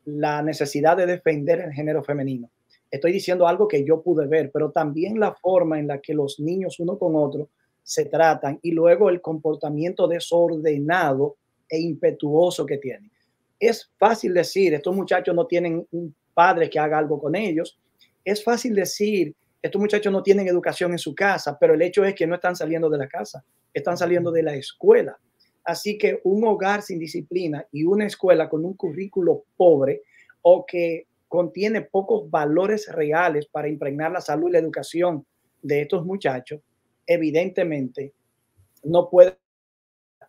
S2: la necesidad de defender el género femenino. Estoy diciendo algo que yo pude ver, pero también la forma en la que los niños uno con otro se tratan y luego el comportamiento desordenado e impetuoso que tienen. Es fácil decir, estos muchachos no tienen un padre que haga algo con ellos. Es fácil decir, estos muchachos no tienen educación en su casa, pero el hecho es que no están saliendo de la casa, están saliendo de la escuela. Así que un hogar sin disciplina y una escuela con un currículo pobre o que contiene pocos valores reales para impregnar la salud y la educación de estos muchachos, evidentemente no puede.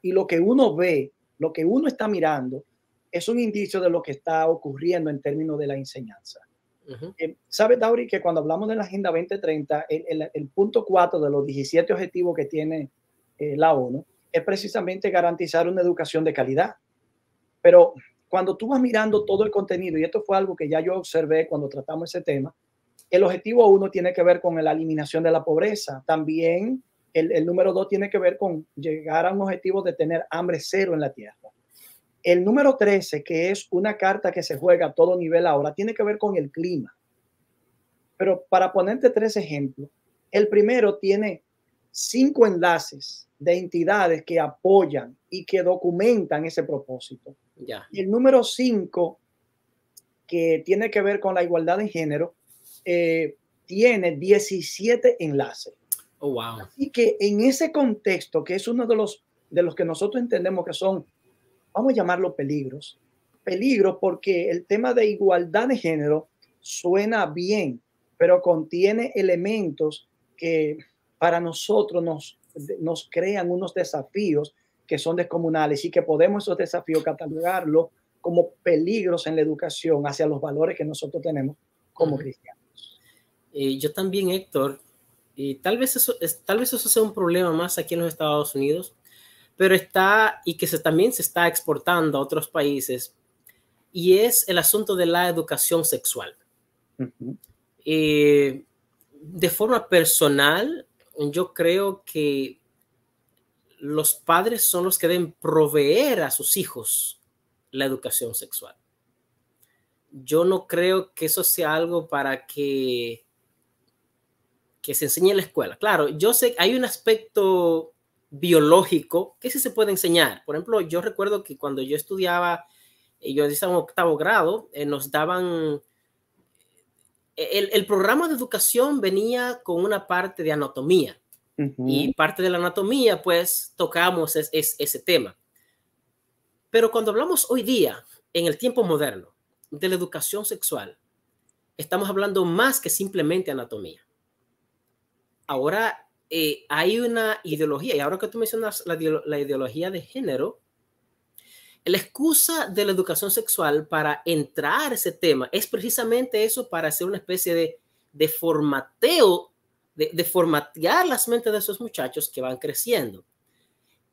S2: Y lo que uno ve, lo que uno está mirando, es un indicio de lo que está ocurriendo en términos de la enseñanza. ¿Sabe, Dauri, que cuando hablamos de la Agenda 2030, el punto 4 de los 17 objetivos que tiene la ONU es precisamente garantizar una educación de calidad? Pero cuando tú vas mirando todo el contenido, y esto fue algo que ya yo observé cuando tratamos ese tema, el objetivo 1 tiene que ver con la eliminación de la pobreza. También el número 2 tiene que ver con llegar a un objetivo de tener hambre cero en la tierra. El número 13, que es una carta que se juega a todo nivel ahora, tiene que ver con el clima. Pero para ponerte 3 ejemplos, el primero tiene 5 enlaces de entidades que apoyan y que documentan ese propósito.
S3: Yeah.
S2: Y el número 5, que tiene que ver con la igualdad de género, tiene 17 enlaces.
S3: Oh, wow.
S2: Así que en ese contexto, que es uno de los que nosotros entendemos que son, vamos a llamarlo peligros porque el tema de igualdad de género suena bien, pero contiene elementos que para nosotros nos crean unos desafíos que son descomunales y que podemos esos desafíos catalogarlos como peligros en la educación hacia los valores que nosotros tenemos como cristianos.
S3: Yo también, Héctor, y tal vez eso sea un problema más aquí en los Estados Unidos, pero también se está exportando a otros países, y es el asunto de la educación sexual. De forma personal, yo creo que los padres son los que deben proveer a sus hijos la educación sexual. Yo no creo que eso sea algo para que se enseñe en la escuela. Claro, yo sé que hay un aspecto biológico que sí se puede enseñar. Por ejemplo, yo recuerdo que cuando yo estudiaba, yo estaba en 8º grado, nos daban el programa de educación venía con una parte de anatomía. Y parte de la anatomía, pues, tocamos ese tema. Pero cuando hablamos hoy día, en el tiempo moderno, de la educación sexual, estamos hablando más que simplemente anatomía. Ahora hay una ideología, y ahora que tú mencionas la ideología de género, la excusa de la educación sexual para entrar a ese tema es precisamente eso, para hacer una especie de formateo, de formatear las mentes de esos muchachos que van creciendo.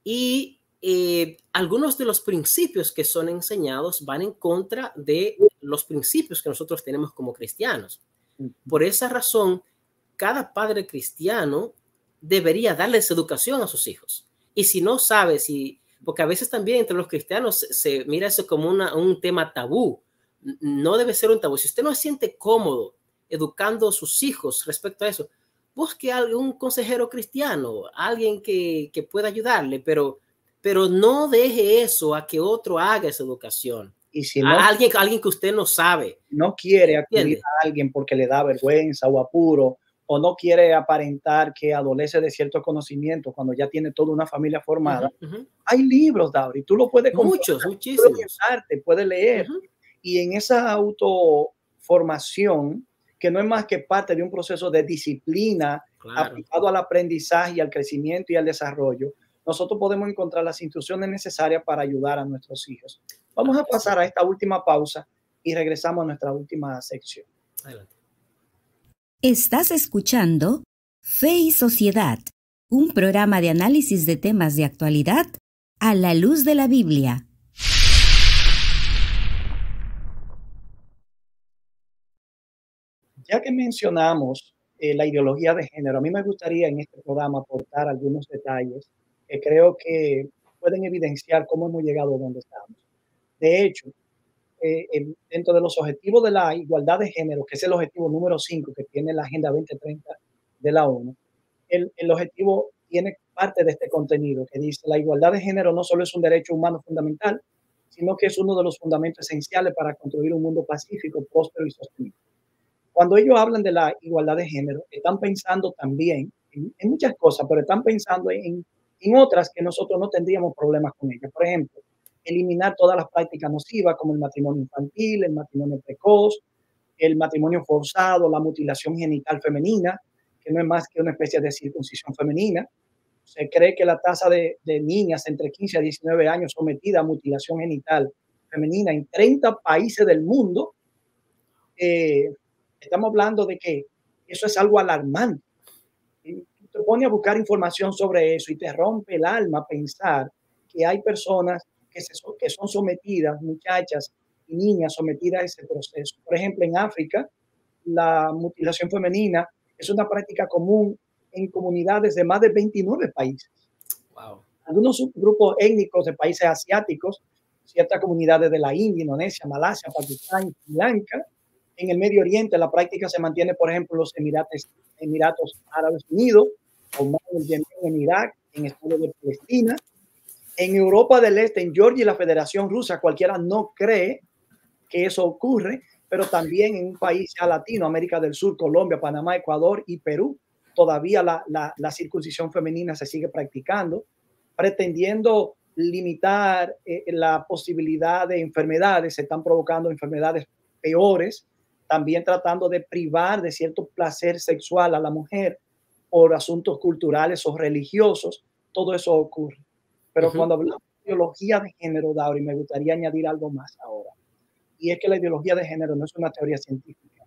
S3: Y algunos de los principios que son enseñados van en contra de los principios que nosotros tenemos como cristianos. Por esa razón, cada padre cristiano debería darles educación a sus hijos. Y si no sabe, porque a veces también entre los cristianos se mira eso como un tema tabú. No debe ser un tabú. Si usted no se siente cómodo educando a sus hijos respecto a eso, busque a algún consejero cristiano, alguien que pueda ayudarle, pero no deje eso a que otro haga esa educación.
S2: Y si no,
S3: alguien que usted no sabe.
S2: No quiere acudir a alguien porque le da vergüenza o apuro, o no quiere aparentar que adolece de ciertos conocimientos cuando ya tiene toda una familia formada. Hay libros, Dauri, tú lo puedes comprar,
S3: muchísimos.
S2: Puedes leer. Y en esa autoformación, que no es más que parte de un proceso de disciplina aplicado al aprendizaje y al crecimiento y al desarrollo, nosotros podemos encontrar las instrucciones necesarias para ayudar a nuestros hijos. Vamos a pasar a esta última pausa y regresamos a nuestra última sección.
S3: Adelante.
S5: Estás escuchando Fe y Sociedad, un programa de análisis de temas de actualidad a la luz de la Biblia.
S2: Ya que mencionamos la ideología de género, a mí me gustaría en este programa aportar algunos detalles que creo que pueden evidenciar cómo hemos llegado a donde estamos. De hecho, dentro de los objetivos de la igualdad de género, que es el objetivo número 5 que tiene la Agenda 2030 de la ONU, el objetivo tiene parte de este contenido que dice: la igualdad de género no solo es un derecho humano fundamental, sino que es uno de los fundamentos esenciales para construir un mundo pacífico, próspero y sostenible. Cuando ellos hablan de la igualdad de género, están pensando también en muchas cosas, pero están pensando en otras que nosotros no tendríamos problemas con ellas. Por ejemplo, eliminar todas las prácticas nocivas como el matrimonio infantil, el matrimonio precoz, el matrimonio forzado, la mutilación genital femenina, que no es más que una especie de circuncisión femenina. Se cree que la tasa de niñas entre 15 a 19 años sometidas a mutilación genital femenina en 30 países del mundo, estamos hablando de que eso es algo alarmante. Y te pone a buscar información sobre eso y te rompe el alma pensar que hay personas que son sometidas, muchachas y niñas sometidas a ese proceso. Por ejemplo, en África, la mutilación femenina es una práctica común en comunidades de más de 29 países.
S3: Wow.
S2: Algunos grupos étnicos de países asiáticos, ciertas comunidades de la India, Indonesia, Malasia, Pakistán, Sri Lanka. En el Medio Oriente la práctica se mantiene, por ejemplo, en los Emiratos Árabes Unidos, Omán, Yemen, en Irak, en Estado de Palestina. En Europa del Este, en Georgia y la Federación Rusa, cualquiera no cree que eso ocurre, pero también en un país ya latino, América del Sur, Colombia, Panamá, Ecuador y Perú, todavía la circuncisión femenina se sigue practicando, pretendiendo limitar la posibilidad de enfermedades. Se están provocando enfermedades peores, también tratando de privar de cierto placer sexual a la mujer por asuntos culturales o religiosos. Todo eso ocurre. Pero cuando hablamos de ideología de género, Dauri, me gustaría añadir algo más ahora. Y es que la ideología de género no es una teoría científica,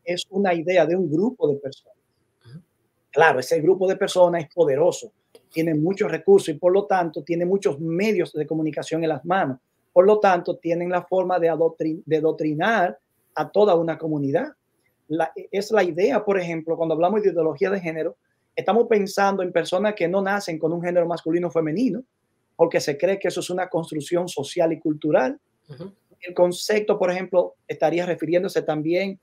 S2: es una idea de un grupo de personas. Claro, ese grupo de personas es poderoso, tiene muchos recursos y por lo tanto tiene muchos medios de comunicación en las manos. Por lo tanto, tienen la forma de adoctrinar a toda una comunidad. Es la idea, por ejemplo, cuando hablamos de ideología de género, estamos pensando en personas que no nacen con un género masculino o femenino, porque se cree que eso es una construcción social y cultural. El concepto, por ejemplo, estaría refiriéndose también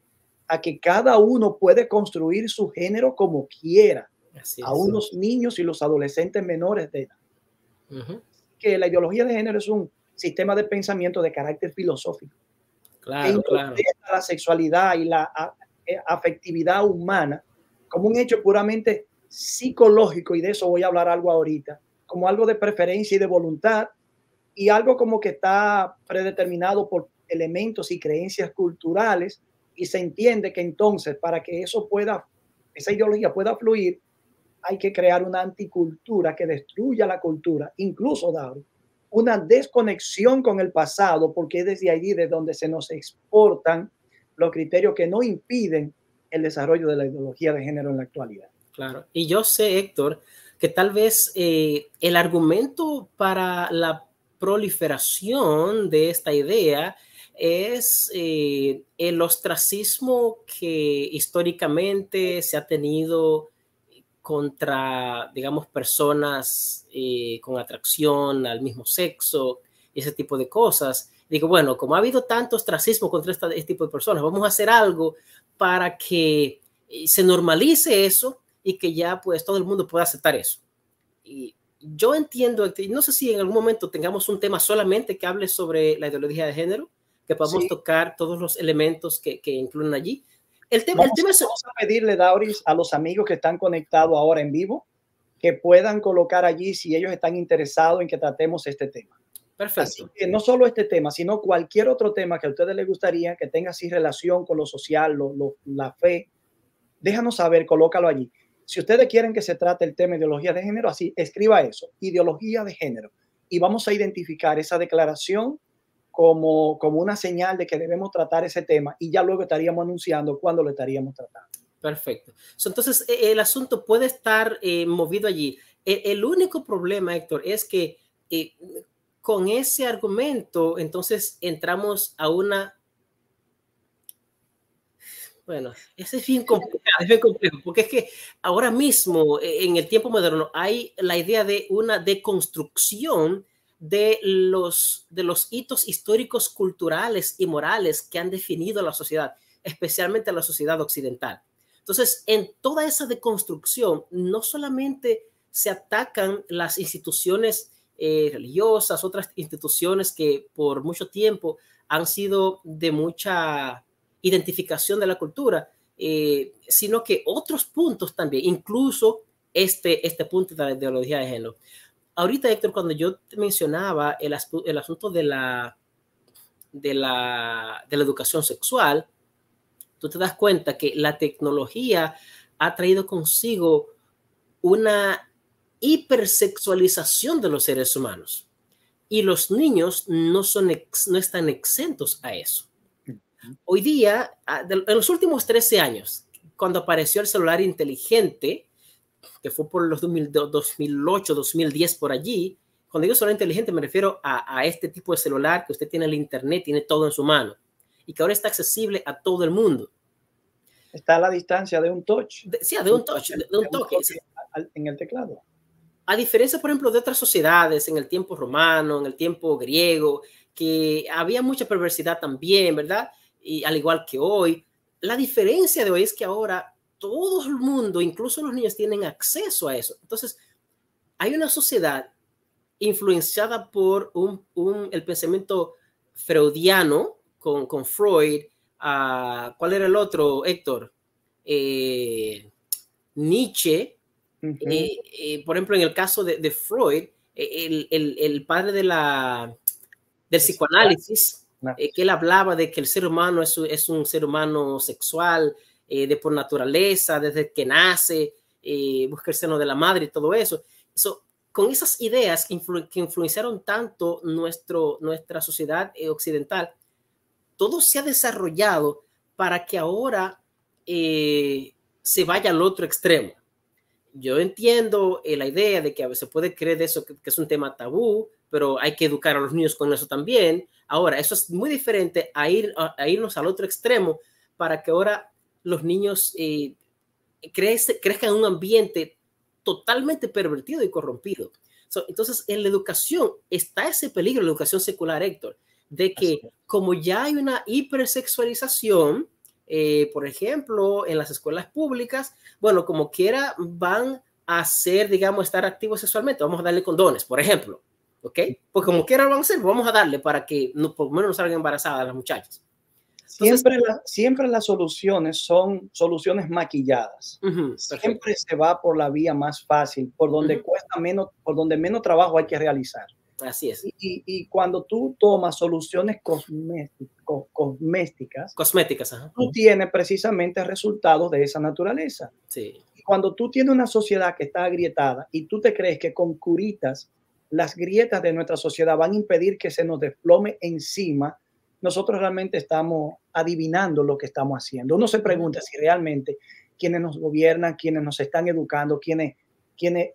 S2: a que cada uno puede construir su género como quiera, aún los niños y los adolescentes menores de edad. Que la ideología de género es un sistema de pensamiento de carácter filosófico.
S3: Claro, claro.
S2: La sexualidad y la afectividad humana como un hecho puramente psicológico, y de eso voy a hablar algo ahorita, como algo de preferencia y de voluntad, y algo como que está predeterminado por elementos y creencias culturales, y se entiende que entonces para que esa ideología pueda fluir, hay que crear una anticultura que destruya la cultura, incluso David, una desconexión con el pasado, porque es desde allí de donde se nos exportan los criterios que no impiden el desarrollo de la ideología de género en la actualidad.
S3: Claro, y yo sé, Héctor, que tal vez el argumento para la proliferación de esta idea es el ostracismo que históricamente se ha tenido contra, digamos, personas con atracción al mismo sexo y ese tipo de cosas. Digo, bueno, como ha habido tanto ostracismo contra este tipo de personas, vamos a hacer algo para que se normalice eso y que ya pues todo el mundo pueda aceptar eso. Y yo entiendo, no sé si en algún momento tengamos un tema solamente que hable sobre la ideología de género, que podamos tocar todos los elementos que incluyen allí.
S2: Vamos a pedirle, Dauris, a los amigos que están conectados ahora en vivo, que puedan colocar allí si ellos están interesados en que tratemos este tema.
S3: Perfecto.
S2: Así que no solo este tema, sino cualquier otro tema que a ustedes les gustaría que tenga así relación con lo social, la fe, déjanos saber, colócalo allí. Si ustedes quieren que se trate el tema de ideología de género, así, escriba eso, ideología de género. Y vamos a identificar esa declaración como una señal de que debemos tratar ese tema y ya luego estaríamos anunciando cuándo lo estaríamos tratando.
S3: Perfecto. Entonces, el asunto puede estar movido allí. El único problema, Héctor, es que con ese argumento, entonces entramos a una... Bueno, ese es bien complejo, porque es que ahora mismo, en el tiempo moderno, hay la idea de una deconstrucción de los hitos históricos, culturales y morales que han definido la sociedad, especialmente la sociedad occidental. Entonces, en toda esa deconstrucción, no solamente se atacan las instituciones religiosas, otras instituciones que por mucho tiempo han sido de mucha identificación de la cultura, sino que otros puntos también, incluso este punto de la ideología de género. Ahorita, Héctor, cuando yo te mencionaba el asunto de la educación sexual, tú te das cuenta que la tecnología ha traído consigo una hipersexualización de los seres humanos. Y los niños no están exentos a eso. Hoy día, en los últimos 13 años, cuando apareció el celular inteligente, que fue por los 2008, 2010, por allí, cuando digo celular inteligente me refiero a este tipo de celular que usted tiene el internet, tiene todo en su mano y que ahora está accesible a todo el mundo.
S2: Está a la distancia de un touch.
S3: De un toque
S2: en el teclado.
S3: A diferencia, por ejemplo, de otras sociedades en el tiempo romano, en el tiempo griego, que había mucha perversidad también, ¿verdad? Y al igual que hoy, la diferencia de hoy es que ahora todo el mundo, incluso los niños, tienen acceso a eso. Entonces, hay una sociedad influenciada por el pensamiento freudiano con Freud. ¿Cuál era el otro, Héctor? Nietzsche. Por ejemplo, en el caso de Freud, el padre del psicoanálisis, que él hablaba de que el ser humano es un ser humano sexual de por naturaleza, desde que nace, busca el seno de la madre y todo eso. Con esas ideas que influenciaron tanto nuestra sociedad occidental, todo se ha desarrollado para que ahora se vaya al otro extremo. Yo entiendo la idea de que a veces puede creer de eso, que es un tema tabú, pero hay que educar a los niños con eso también. Ahora, eso es muy diferente a irnos al otro extremo para que ahora los niños crezcan en un ambiente totalmente pervertido y corrompido. Entonces, en la educación está ese peligro, la educación secular, Héctor, de que como ya hay una hipersexualización, por ejemplo, en las escuelas públicas, bueno, como quiera van a ser, digamos, estar activos sexualmente. Vamos a darle condones, por ejemplo, ¿ok? Pues como quiera lo vamos a hacer, vamos a darle para que por lo menos no salgan embarazadas las muchachas.
S2: Siempre las soluciones son soluciones maquilladas. Siempre se va por la vía más fácil, por donde cuesta menos, por donde menos trabajo hay que realizar.
S3: Así es.
S2: Y cuando tú tomas soluciones cosméticas, tú tienes precisamente resultados de esa naturaleza.
S3: Sí.
S2: Y cuando tú tienes una sociedad que está agrietada y tú te crees que con curitas las grietas de nuestra sociedad van a impedir que se nos desplome encima, nosotros realmente estamos adivinando lo que estamos haciendo. Uno se pregunta si realmente quienes nos gobiernan, quienes nos están educando, quienes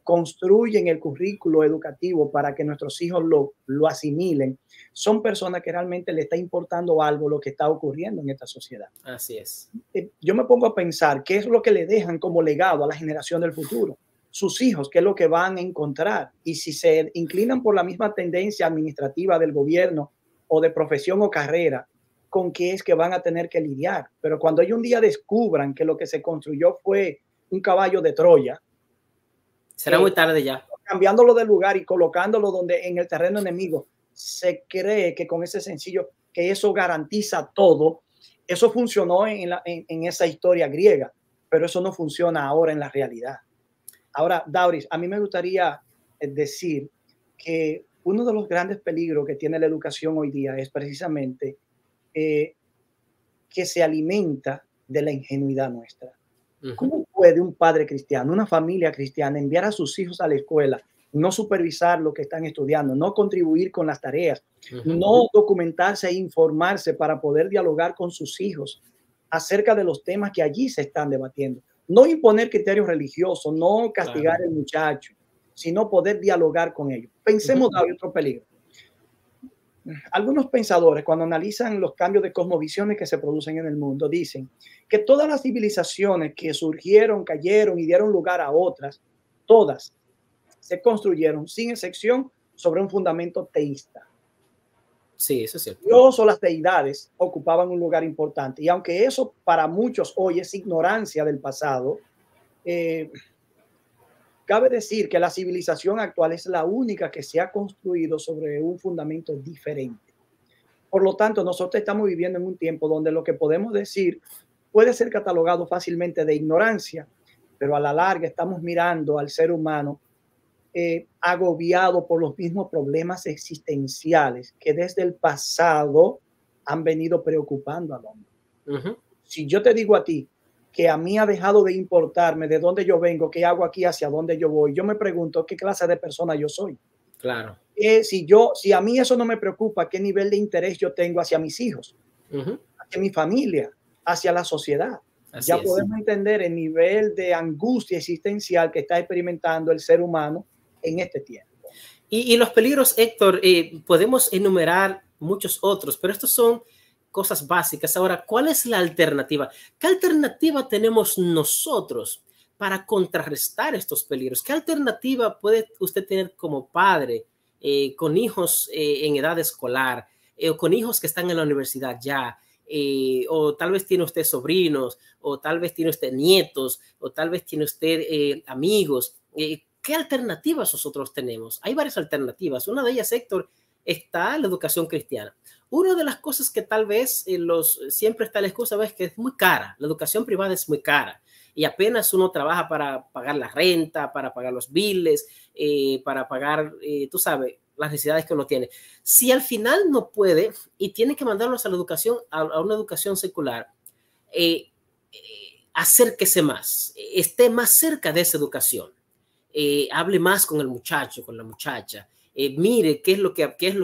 S2: construyen el currículo educativo para que nuestros hijos lo asimilen, son personas que realmente le está importando algo lo que está ocurriendo en esta sociedad.
S3: Así es.
S2: Yo me pongo a pensar qué es lo que le dejan como legado a la generación del futuro. Sus hijos, qué es lo que van a encontrar. Y si se inclinan por la misma tendencia administrativa del gobierno o de profesión o carrera, con qué es que van a tener que lidiar. Pero cuando ellos un día descubran que lo que se construyó fue un caballo de Troya,
S3: será muy tarde ya.
S2: Cambiándolo de lugar y colocándolo donde en el terreno enemigo, se cree que con ese sencillo, que eso garantiza todo. Eso funcionó en esa historia griega, pero eso no funciona ahora en la realidad. Ahora, Dauris, a mí me gustaría decir que uno de los grandes peligros que tiene la educación hoy día es precisamente que se alimenta de la ingenuidad nuestra. ¿Cómo puede un padre cristiano, una familia cristiana, enviar a sus hijos a la escuela, no supervisar lo que están estudiando, no contribuir con las tareas, no documentarse e informarse para poder dialogar con sus hijos acerca de los temas que allí se están debatiendo? No imponer criterios religiosos, no castigar al muchacho, sino poder dialogar con ellos. Pensemos de otro peligro. Algunos pensadores, cuando analizan los cambios de cosmovisiones que se producen en el mundo, dicen que todas las civilizaciones que surgieron, cayeron y dieron lugar a otras, todas se construyeron, sin excepción, sobre un fundamento teísta.
S3: Sí, eso es cierto.
S2: Dios o las deidades ocupaban un lugar importante. Y aunque eso para muchos hoy es ignorancia del pasado, cabe decir que la civilización actual es la única que se ha construido sobre un fundamento diferente. Por lo tanto, nosotros estamos viviendo en un tiempo donde lo que podemos decir puede ser catalogado fácilmente de ignorancia, pero a la larga estamos mirando al ser humano agobiado por los mismos problemas existenciales que desde el pasado han venido preocupando al hombre. Si yo te digo a ti que a mí ha dejado de importarme de dónde yo vengo, qué hago aquí, hacia dónde yo voy, yo me pregunto qué clase de persona yo soy.
S3: Claro.
S2: Si a mí eso no me preocupa, ¿qué nivel de interés yo tengo hacia mis hijos, hacia mi familia, hacia la sociedad?
S3: Así
S2: ya
S3: es.
S2: Podemos entender el nivel de angustia existencial que está experimentando el ser humano en este tiempo.
S3: Y los peligros, Héctor, podemos enumerar muchos otros, pero estos son cosas básicas. Ahora, ¿cuál es la alternativa? ¿Qué alternativa tenemos nosotros para contrarrestar estos peligros? ¿Qué alternativa puede usted tener como padre con hijos en edad escolar o con hijos que están en la universidad ya? O tal vez tiene usted sobrinos, o tal vez tiene usted nietos, o tal vez tiene usted amigos. ¿Qué alternativas nosotros tenemos? Hay varias alternativas. Una de ellas, Héctor, está la educación cristiana. Una de las cosas que tal vez siempre está la excusa es que es muy cara. La educación privada es muy cara y apenas uno trabaja para pagar la renta, para pagar los biles, para pagar, tú sabes, las necesidades que uno tiene. Si al final no puede y tiene que mandarlos a la educación, a una educación secular, acérquese más, esté más cerca de esa educación. Hable más con el muchacho, con la muchacha, mire qué es lo que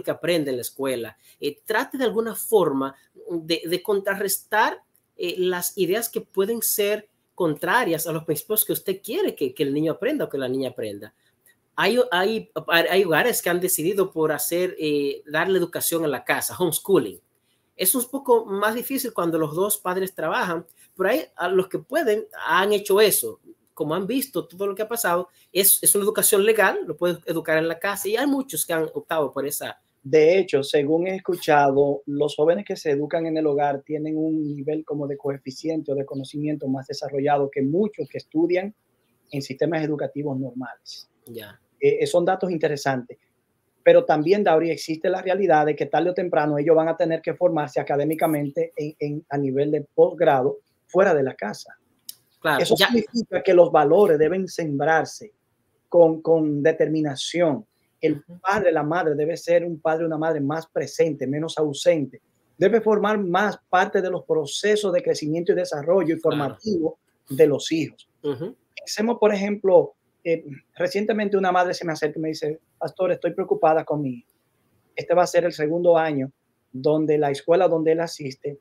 S3: aprende en la escuela, trate de alguna forma de contrarrestar las ideas que pueden ser contrarias a los principios que usted quiere que el niño aprenda o que la niña aprenda. Hay hogares que han decidido por darle educación en la casa, homeschooling. Es un poco más difícil cuando los dos padres trabajan, pero hay a los que pueden, han hecho eso. Como han visto todo lo que ha pasado, es una educación legal, lo pueden educar en la casa y hay muchos que han optado por esa.
S2: De hecho, según he escuchado, los jóvenes que se educan en el hogar tienen un nivel como de coeficiente o de conocimiento más desarrollado que muchos que estudian en sistemas educativos normales.
S3: Ya.
S2: Son datos interesantes. Pero también, Dauri, existe la realidad de que tarde o temprano ellos van a tener que formarse académicamente a nivel de posgrado fuera de la casa.
S3: Claro,
S2: eso significa que los valores deben sembrarse con determinación. El padre, la madre debe ser un padre, una madre más presente, menos ausente. Debe formar más parte de los procesos de crecimiento y desarrollo y formativo de los hijos. Pensemos, por ejemplo, recientemente una madre se me acerca y me dice: pastor, estoy preocupada con mi hijo. Este va a ser el segundo año donde la escuela donde él asiste,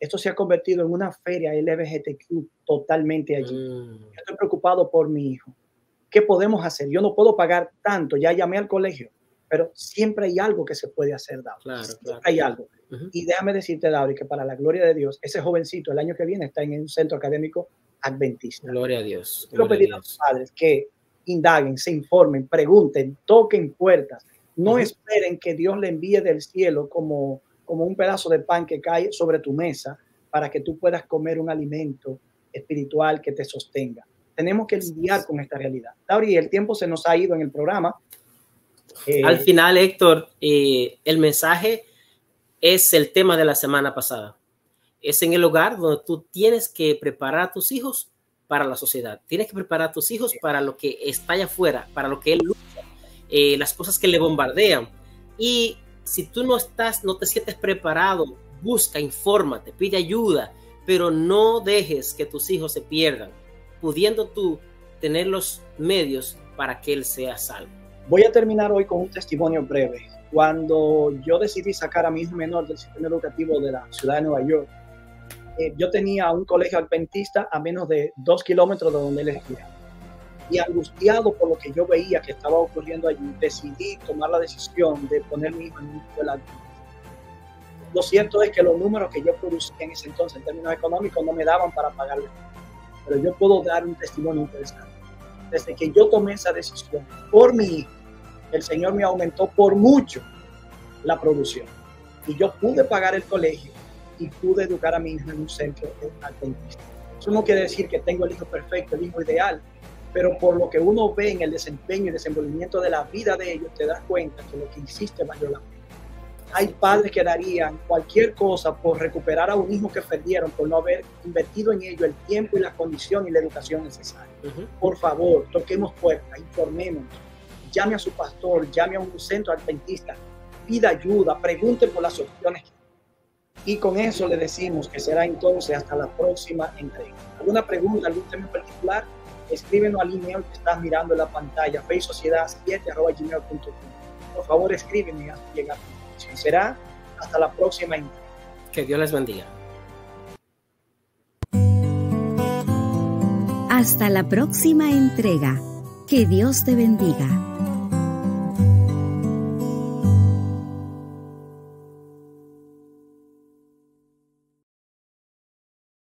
S2: esto se ha convertido en una feria LGBTQ totalmente allí. Yo estoy preocupado por mi hijo. ¿Qué podemos hacer? Yo no puedo pagar tanto, ya llamé al colegio, pero siempre hay algo que se puede hacer, David. Claro. Hay algo. Y déjame decirte, David, que para la gloria de Dios, ese jovencito el año que viene está en un centro académico adventista.
S3: Gloria a Dios.
S2: Quiero pedir a los padres que indaguen, se informen, pregunten, toquen puertas. No esperen que Dios le envíe del cielo como un pedazo de pan que cae sobre tu mesa para que tú puedas comer un alimento espiritual que te sostenga. Tenemos que lidiar con esta realidad. Dauri, el tiempo se nos ha ido en el programa.
S3: Al final, Héctor, el mensaje es el tema de la semana pasada. Es en el hogar donde tú tienes que preparar a tus hijos para la sociedad. Tienes que preparar a tus hijos para lo que está allá afuera, para lo que él lucha, las cosas que le bombardean. Y si tú no te sientes preparado, busca, infórmate, pide ayuda, pero no dejes que tus hijos se pierdan, pudiendo tú tener los medios para que él sea salvo.
S2: Voy a terminar hoy con un testimonio breve. Cuando yo decidí sacar a mi hijo menor del sistema educativo de la ciudad de Nueva York, yo tenía un colegio adventista a menos de 2 kilómetros de donde él estudiaba. Y angustiado por lo que yo veía que estaba ocurriendo allí, decidí tomar la decisión de poner mi hijo en una escuela adventista. Lo cierto es que los números que yo producía en ese entonces en términos económicos no me daban para pagarle. Pero yo puedo dar un testimonio interesante. Desde que yo tomé esa decisión por mi hijo, el Señor me aumentó por mucho la producción. Y yo pude pagar el colegio y pude educar a mi hijo en un centro adventista. Eso no quiere decir que tengo el hijo perfecto, el hijo ideal, pero por lo que uno ve en el desempeño y desenvolvimiento de la vida de ellos, te das cuenta que lo que hiciste valió la pena. Hay padres que darían cualquier cosa por recuperar a un hijo que perdieron, por no haber invertido en ello el tiempo y la condición y la educación necesaria. Por favor, toquemos puertas, informémonos, llame a su pastor, llame a un centro adventista, pida ayuda, pregunte por las opciones. Y con eso le decimos que será entonces hasta la próxima entrega. ¿Alguna pregunta, algún tema en particular? Escríbenos al email que estás mirando en la pantalla, feisociedad7@gmail.com. Por favor, escríbeme y hazme llegar. Será hasta la próxima entrega.
S3: Que Dios les bendiga.
S5: Hasta la próxima entrega. Que Dios te bendiga.